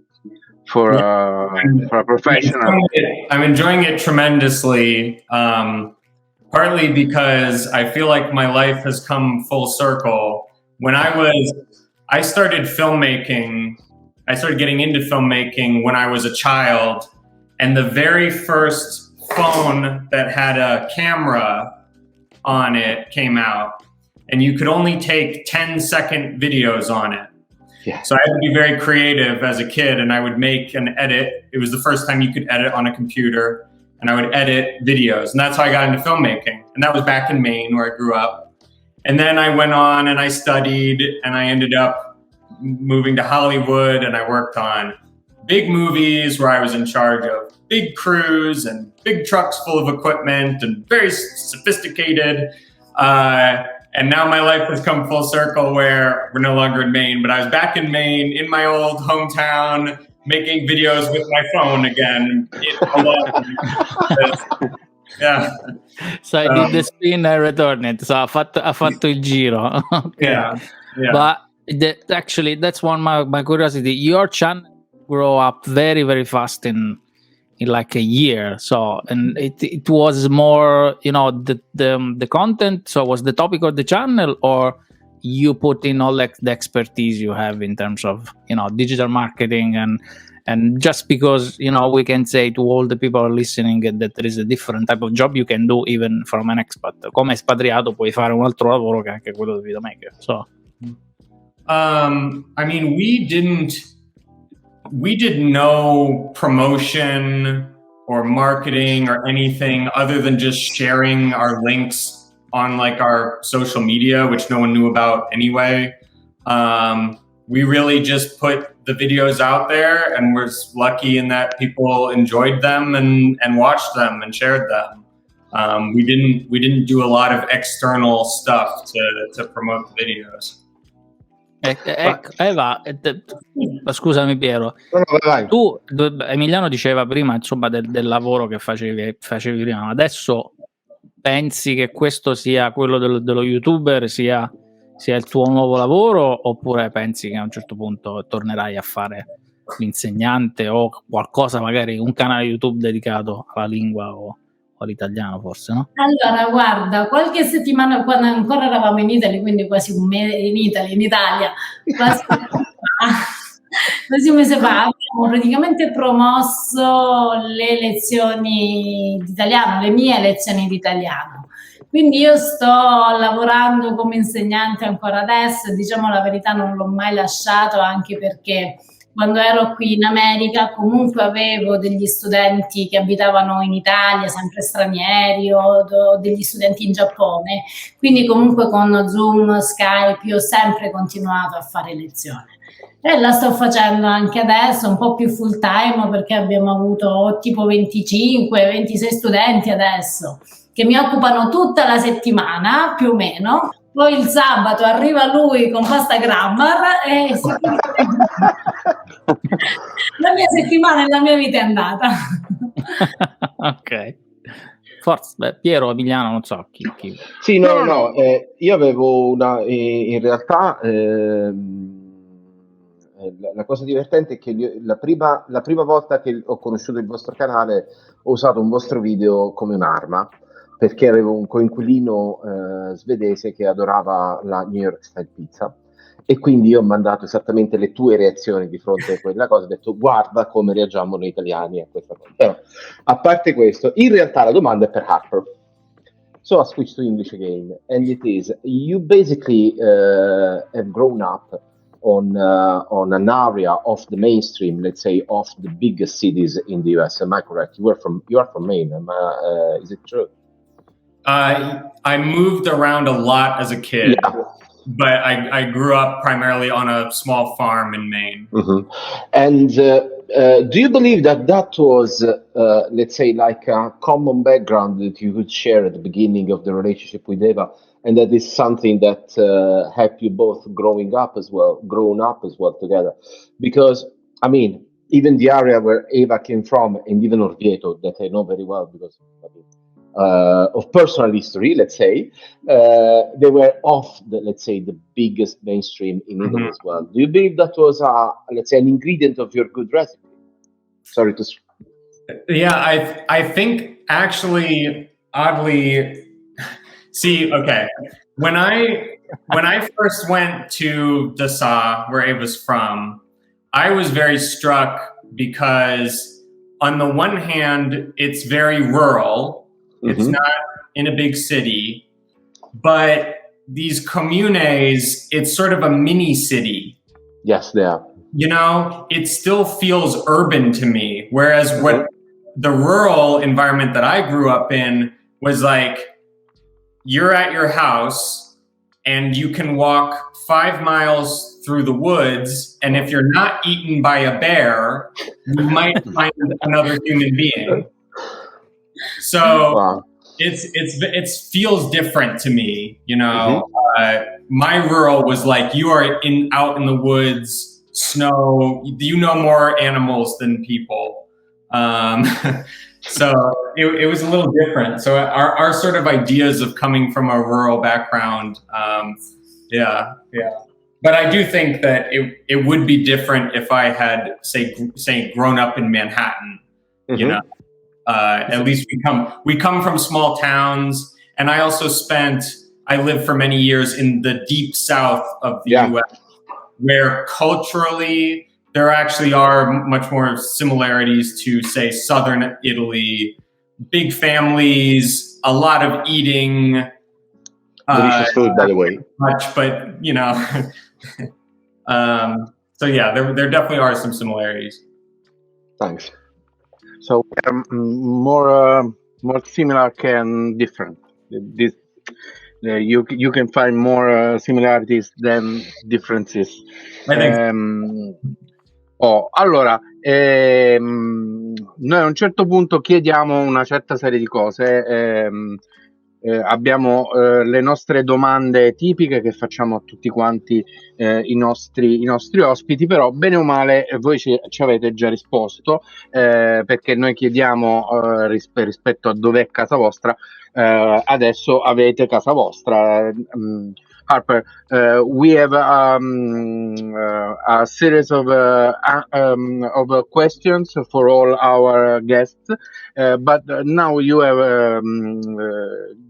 for a professional. I'm enjoying it tremendously, partly because I feel like my life has come full circle. When I started filmmaking, I started getting into filmmaking when I was a child, and the very first phone that had a camera on it came out, and you could only take 10-second videos on it. Yeah. So I had to be very creative as a kid, and I would make an edit. It was the first time you could edit on a computer, and I would edit videos, and that's how I got into filmmaking. And that was back in Maine, where I grew up. And then I went on and I studied, and I ended up moving to Hollywood, and I worked on big movies where I was in charge of big crews and big trucks full of equipment and very sophisticated. And now my life has come full circle where we're no longer in Maine, but I was back in Maine in my old hometown making videos with my phone again. Yeah. So I did the spin and return it. So ha fatto il giro. Okay. Yeah. But actually, that's one my curiosity. Your channel grew up very, very fast in like a year. So, and it was more, the content. So was the topic of the channel, or you put in all the expertise you have in terms of, digital marketing and just because, we can say to all the people listening that there is a different type of job you can do even from an expat. Come espatriato puoi fare un altro lavoro che è anche quello di videomaker. So, I mean, we did no promotion or marketing or anything other than just sharing our links on like our social media, which no one knew about anyway. We really just put the videos out there and we're lucky in that people enjoyed them and watched them and shared them. We didn't do a lot of external stuff to promote the videos. Scusami Piero, Vai. tu Emiliano diceva prima insomma del lavoro che facevi prima, ma adesso pensi che questo sia quello dello youtuber, sia il tuo nuovo lavoro, oppure pensi che a un certo punto tornerai a fare l'insegnante o qualcosa, magari un canale YouTube dedicato alla lingua o all'italiano, forse, no? Allora, guarda, qualche settimana, quando ancora eravamo in Italia, quindi quasi un mese in Italia, quasi un mese fa, abbiamo praticamente promosso le lezioni di italiano, le mie lezioni di italiano. Quindi io sto lavorando come insegnante ancora adesso, e diciamo la verità non l'ho mai lasciato, anche perché quando ero qui in America comunque avevo degli studenti che abitavano in Italia, sempre stranieri, o degli studenti in Giappone, quindi comunque con Zoom, Skype io ho sempre continuato a fare lezione. E la sto facendo anche adesso, un po' più full time, perché abbiamo avuto tipo 25-26 studenti adesso, che mi occupano tutta la settimana, più o meno. Poi il sabato arriva lui con Pasta Grammar e la mia settimana e la mia vita è andata. Ok. Forse Piero, Emiliano, non so chi. Sì, no, io avevo in realtà la cosa divertente è che la prima volta che ho conosciuto il vostro canale ho usato un vostro video come un'arma, perché avevo un coinquilino svedese che adorava la New York Style Pizza, e quindi io ho mandato esattamente le tue reazioni di fronte a quella cosa, ho detto guarda come reagiamo noi italiani a questa cosa. Però, a parte questo, in realtà la domanda è per Harper. So I switched to English again, and it is, you basically have grown up on an area of the mainstream, let's say, of the biggest cities in the US. Am I correct? You are from Maine. Is it true? I moved around a lot as a kid, but I grew up primarily on a small farm in Maine. Mm-hmm. And do you believe that was, let's say, like a common background that you could share at the beginning of the relationship with Eva, and that is something that helped you both grown up as well together? Because, I mean, even the area where Eva came from, and even Orvieto, that I know very well because of personal history, let's say, they were off the biggest mainstream in Italy as well. Do you believe that was let's say an ingredient of your good recipe? Sorry to. Yeah, I think actually, oddly, see, okay, when I first went to Dasa, where Ava's from, I was very struck because on the one hand, it's very rural. It's not in a big city, but these comunes, it's sort of a mini city. Yes, they are. You know, it still feels urban to me. Whereas what the rural environment that I grew up in was like, you're at your house and you can walk 5 miles through the woods. And if you're not eaten by a bear, you might find another human being. So it feels different to me, you know. My rural was like, you are out in the woods, snow. You know more animals than people, so it was a little different. So our sort of ideas of coming from a rural background, yeah. But I do think that it would be different if I had say grown up in Manhattan, you know. At least we come from small towns, and I also I lived for many years in the deep south of the US, where culturally there actually are much more similarities to, say, southern Italy. Big families, a lot of eating. Delicious food, by the way. Much, but you know. So yeah, there definitely are some similarities. Thanks. So more similar than different. You can find more similarities than differences. Allora, noi a un certo punto chiediamo una certa serie di cose. abbiamo le nostre domande tipiche che facciamo a tutti quanti i nostri ospiti, però bene o male voi ci avete già risposto, perché noi chiediamo rispetto a dov'è casa vostra, adesso avete casa vostra. Harper, we have a series of questions for all our guests, but now you have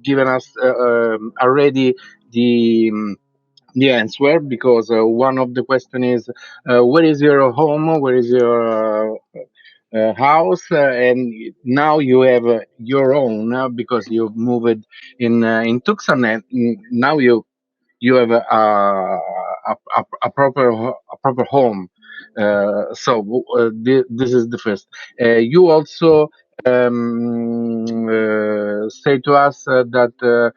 given us already the answer, because one of the question is where is your home, where is your house, and now you have your own because you moved in Tucson, and now you have a proper home. So this is the first. You also say to us that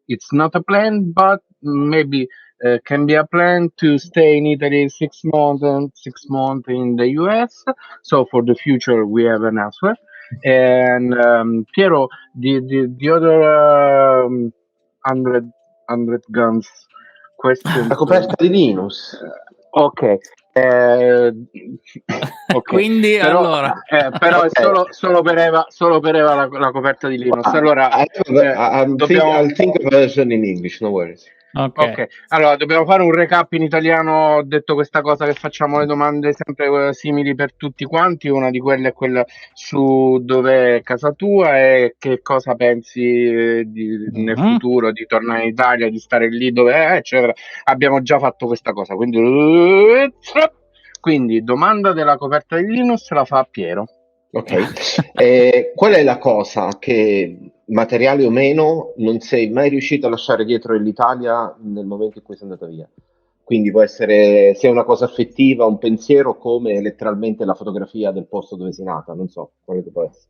it's not a plan, but maybe can be a plan to stay in Italy 6 months and 6 months in the US. So for the future, we have an answer. And Piero, the other 100 guns question. La coperta di Linus. Ok. Quindi però, allora però è solo per Eva la coperta di Linus. Allora I'll think of a version in English, no worries. Ok, allora dobbiamo fare un recap in italiano. Ho detto questa cosa che facciamo le domande sempre simili per tutti quanti. Una di quelle è quella su dov'è casa tua e che cosa pensi nel futuro di tornare in Italia, di stare lì dove è, eccetera. Abbiamo già fatto questa cosa, quindi domanda della coperta di Linus la fa Piero. Ok, qual è la cosa che, materiale o meno, non sei mai riuscito a lasciare dietro l'Italia nel momento in cui sei andata via? Quindi può essere sia una cosa affettiva, un pensiero, come letteralmente la fotografia del posto dove sei nata, non so, quale può essere.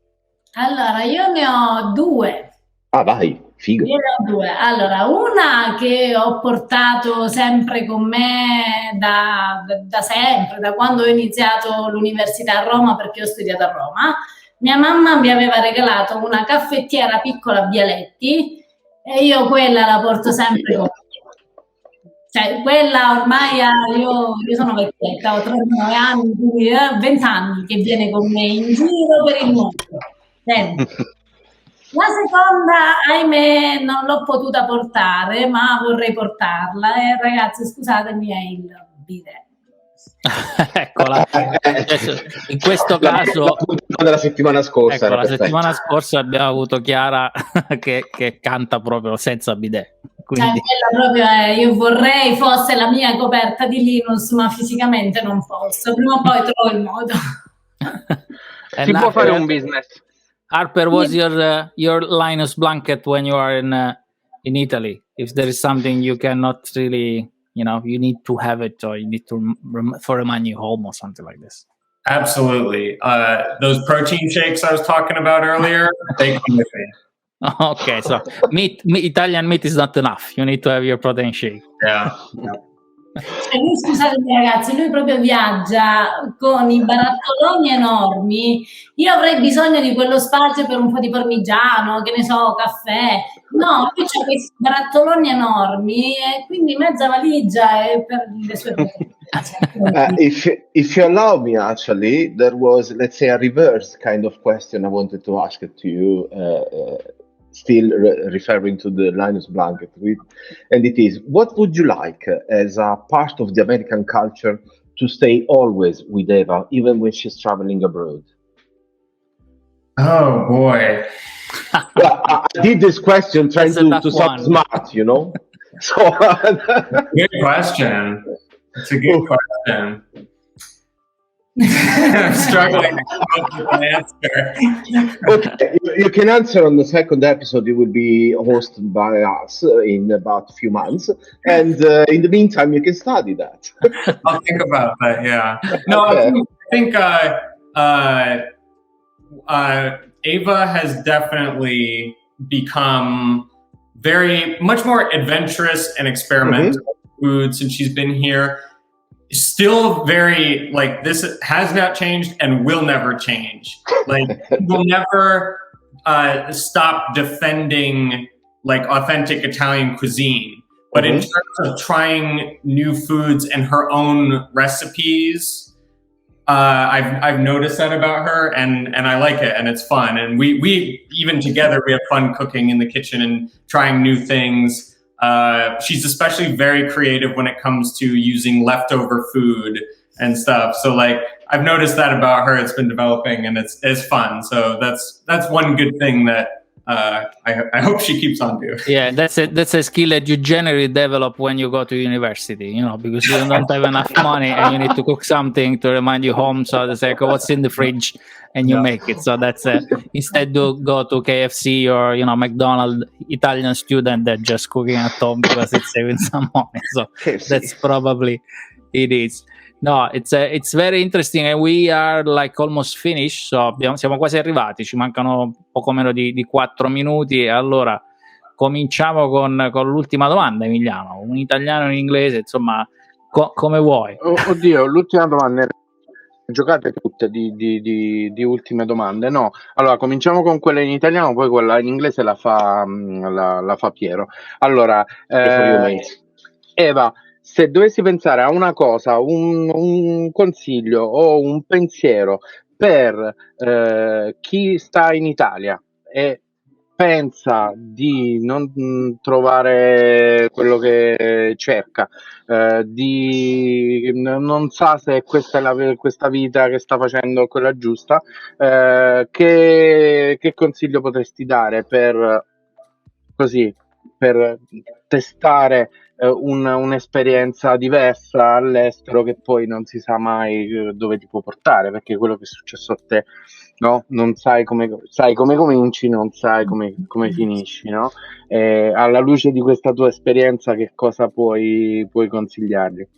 Allora, io ne ho due. Ah, vai, figo. Io ne ho due. Allora, una che ho portato sempre con me da sempre, da quando ho iniziato l'università a Roma, perché ho studiato a Roma. Mia mamma mi aveva regalato una caffettiera piccola Bialetti e io quella la porto sempre con me. Cioè, quella ormai io sono vecchietta, ho 39 anni, quindi 20 anni che viene con me in giro per il mondo. Sempre. La seconda, ahimè, non l'ho potuta portare, ma vorrei portarla. Ragazzi, scusatemi, è il bidet. Eccola. In questo caso della settimana scorsa, ecco, la settimana scorsa abbiamo avuto Chiara che canta proprio senza bidet. Quindi... Cioè, proprio io vorrei fosse la mia coperta di Linus, ma fisicamente non posso. Prima o poi trovo il modo. Si può fare un business. Harper, was your Linus blanket when you are in Italy? If there is something you cannot really, you need to have it, or you need to for a man you home or something like this. Absolutely. Those protein shakes I was talking about earlier, they come with me. Okay, so Italian meat is not enough. You need to have your protein shake. Yeah. Lui, scusatemi ragazzi, lui proprio viaggia con i barattoloni enormi. Io avrei bisogno di quello spazio per un po' di parmigiano, che ne so, caffè. No, lui c'ha questi barattoloni enormi e quindi mezza valigia è per le sue if you allow me, actually, there was, let's say, a reverse kind of question I wanted to ask it to you, still referring to the Linus blanket, and it is, what would you like as a part of the American culture to stay always with Eva, even when she's traveling abroad? Oh boy. Well, I did this question trying to sound smart, So good question. It's a good question. I'm struggling to come up with an answer. Okay, you can answer on the second episode. It will be hosted by us in about a few months, and in the meantime, you can study that. I'll think about that. Yeah. No, okay. I think Eva has definitely become much more adventurous and experimental with food since she's been here. Still this has not changed and will never change. Will never stop defending like authentic Italian cuisine. But in terms of trying new foods and her own recipes, I've noticed that about her, and I like it, and it's fun. And we even together, we have fun cooking in the kitchen and trying new things. She's especially very creative when it comes to using leftover food and stuff. So like I've noticed that about her. It's been developing, and it's fun. So that's one good thing that I hope she keeps on doing. Yeah, that's a skill that you generally develop when you go to university, because you don't have enough money and you need to cook something to remind you home. So they say, what's in the fridge? And you make it. So that's instead to go to KFC or McDonald's, Italian student that just cooking at home because it's saving some money. So that's probably it is. No, it's very interesting, and we are like almost finished, so siamo quasi arrivati, ci mancano poco meno di 4 minuti, e allora cominciamo con l'ultima domanda, Emiliano, un italiano in inglese, insomma, come vuoi. Oddio, l'ultima domanda, giocate tutte di ultime domande, no? Allora, cominciamo con quella in italiano, poi quella in inglese la fa Piero. Allora, Eva, se dovessi pensare a una cosa, un consiglio o un pensiero per chi sta in Italia e pensa di non trovare quello che cerca, non sa se questa è questa vita che sta facendo quella giusta, che consiglio potresti dare per testare un'esperienza diversa all'estero, che poi non si sa mai dove ti può portare, perché quello che è successo a te, no? Non sai come cominci, non sai come finisci, no? Alla luce di questa tua esperienza, che cosa puoi consigliargli?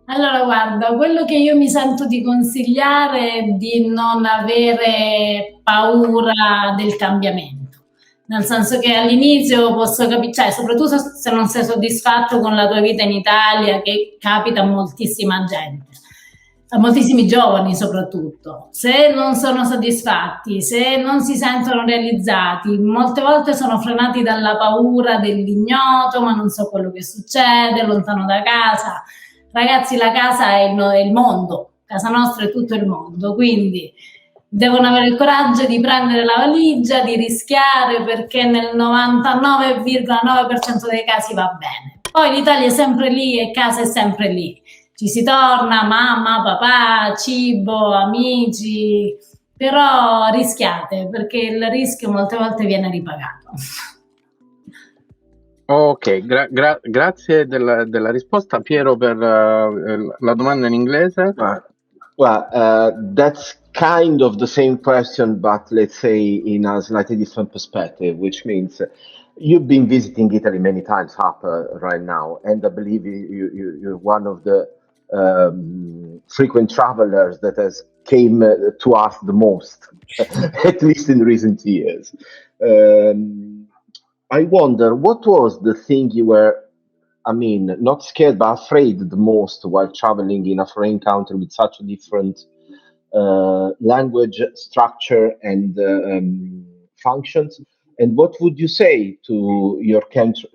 Allora, guarda, quello che io mi sento di consigliare è di non avere paura del cambiamento. Nel senso che all'inizio posso capire, cioè soprattutto se non sei soddisfatto con la tua vita in Italia, che capita a moltissima gente, a moltissimi giovani soprattutto, se non sono soddisfatti, se non si sentono realizzati, molte volte sono frenati dalla paura dell'ignoto, ma non so quello che succede, lontano da casa. Ragazzi, la casa è il mondo, casa nostra è tutto il mondo, quindi devono avere il coraggio di prendere la valigia, di rischiare, perché nel 99,9% dei casi va bene. Poi l'Italia è sempre lì e casa è sempre lì. Ci si torna, mamma, papà, cibo, amici, però rischiate, perché il rischio molte volte viene ripagato. Ok, grazie della risposta, Piero, per la domanda in inglese. That's kind of the same question, but let's say in a slightly different perspective, which means you've been visiting Italy many times right now, and I believe you're one of the frequent travelers that has came to us the most, at least in recent years. I wonder, what was the thing you were, not scared, but afraid the most while traveling in a foreign country with such a different language structure and functions? And what would you say to your country,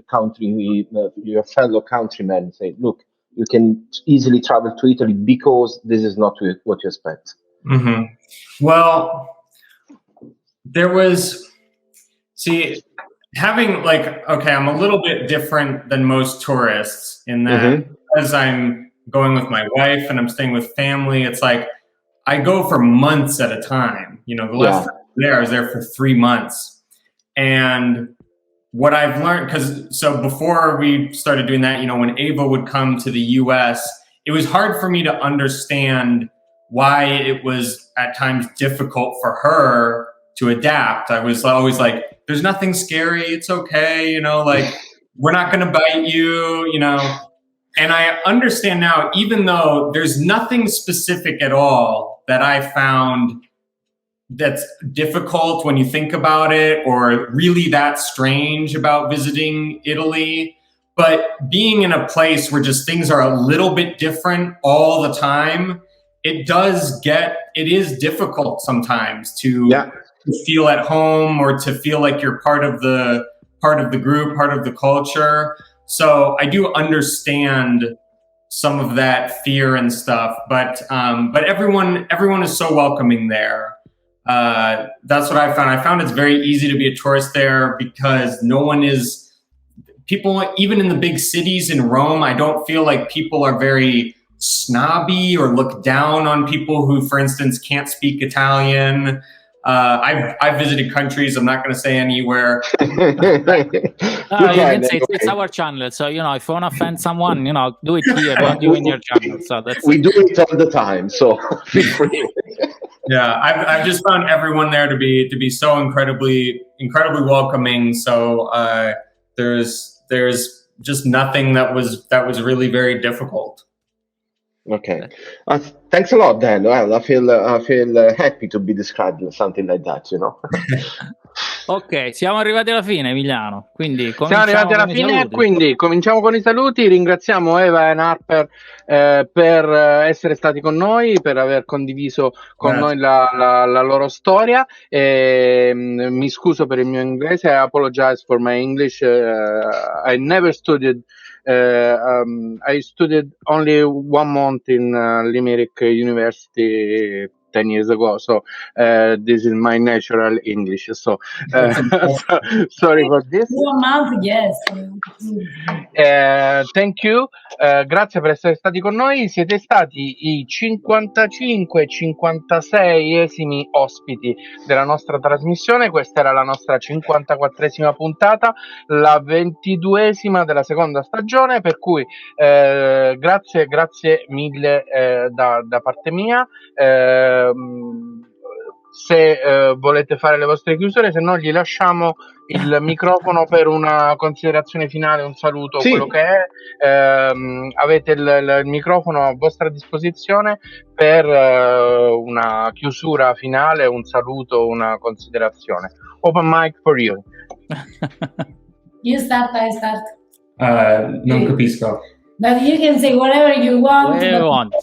your fellow countrymen? Say, look, you can easily travel to Italy because this is not what you expect. Mm-hmm. Well, there was, having I'm a little bit different than most tourists in that because I'm going with my wife and I'm staying with family, it's like I go for months at a time. The last time I was there for 3 months. And what I've learned, so before we started doing that, when Ava would come to the US, it was hard for me to understand why it was at times difficult for her to adapt. I was always like, there's nothing scary. It's okay. We're not going to bite you, And I understand now, even though there's nothing specific at all that I found that's difficult when you think about it, or really that strange about visiting Italy, but being in a place where just things are a little bit different all the time, it is difficult sometimes to to feel at home or to feel like you're part of the group, part of the culture. So I do understand some of that fear and stuff, but everyone is so welcoming there. That's what I found. I found it's very easy to be a tourist there because people, even in the big cities in Rome, I don't feel like people are very snobby or look down on people who, for instance, can't speak Italian. I've visited countries, I'm not going to say anywhere. You can say it's our channel, so if you want to offend someone, do it here, don't do it in your channel. So we do it all the time, so feel free. Yeah, I've just found everyone there to be so incredibly welcoming. So there's just nothing that was really very difficult. Okay, thanks a lot, Dan. Well, I feel happy to be described something like that, Ok, siamo arrivati alla fine, Emiliano. Quindi siamo arrivati alla fine, quindi cominciamo con i saluti. Ringraziamo Eva e Harper per essere stati con noi, per aver condiviso con noi la loro storia. Mi scuso per il mio inglese. I apologize for my English. I never studied. I studied only 1 month in Limerick University 10 years ago, so this is my natural English. So sorry for this. 1 month, yes. Thank you. Grazie per essere stati con noi. Siete stati i 55-56esimi ospiti della nostra trasmissione. Questa era la nostra 54esima puntata, la 22esima della seconda stagione, per cui grazie mille da parte mia. Se volete fare le vostre chiusure, se no gli lasciamo il microfono per una considerazione finale, un saluto, sì. Quello che è. Avete il microfono a vostra disposizione per una chiusura finale, un saluto, una considerazione. Open mic for you. You start, I start. Non capisco. But you can say whatever you want. Whatever you want.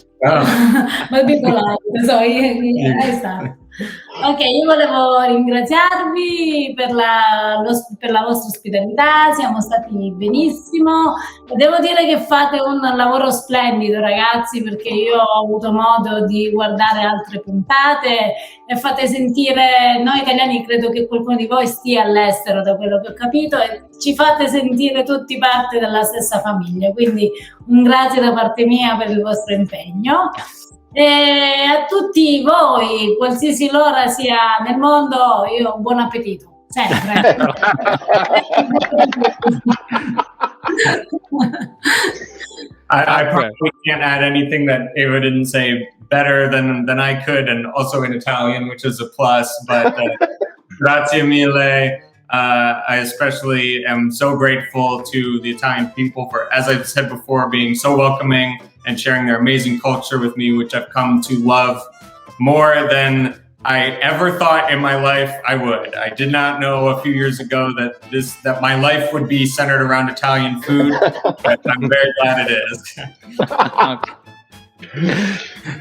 But be polite. So I start. Ok, io volevo ringraziarvi per la vostra ospitalità, siamo stati benissimo. Devo dire che fate un lavoro splendido, ragazzi, perché io ho avuto modo di guardare altre puntate e fate sentire, noi italiani credo che qualcuno di voi stia all'estero, da quello che ho capito, e ci fate sentire tutti parte della stessa famiglia, quindi un grazie da parte mia per il vostro impegno. E a tutti voi, qualsiasi l'ora sia nel mondo, io buon appetito, sempre. I probably can't add anything that Eva didn't say better than I could, and also in Italian, which is a plus, but grazie mille. I especially am so grateful to the Italian people for, as I've said before, being so welcoming and sharing their amazing culture with me, which I've come to love more than I ever thought in my life I would. I did not know a few years ago that my life would be centered around Italian food, but I'm very glad it is.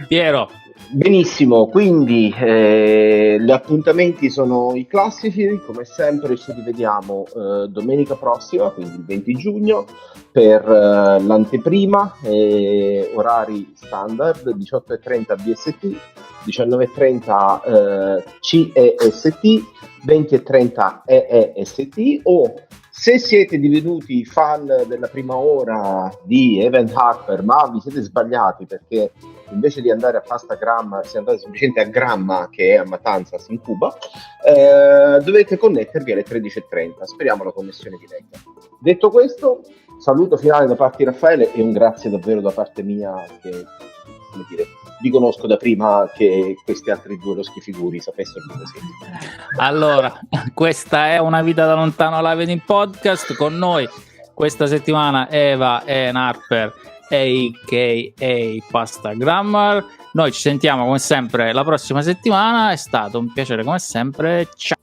Piero. Benissimo, quindi gli appuntamenti sono i classici, come sempre ci rivediamo domenica prossima, quindi il 20 giugno, per l'anteprima, orari standard, 18:30 BST, 19:30 CEST, 20:30 EEST, o se siete divenuti fan della prima ora di Evan Harper, ma vi siete sbagliati perché invece di andare a Pastagramma siete andati semplicemente a Gramma, che è a Matanzas in Cuba, dovete connettervi alle 13:30. Speriamo la connessione diretta. Detto questo, saluto finale da parte di Raffaele e un grazie davvero da parte mia, che, come dire, vi conosco da prima che questi altri due roschifiguri sapessero chi siete. Allora, questa è Una vita da lontano live in podcast. Con noi questa settimana Eva e Harper, a.k.a. Pasta Grammar. Noi ci sentiamo come sempre la prossima settimana. È stato un piacere come sempre. Ciao.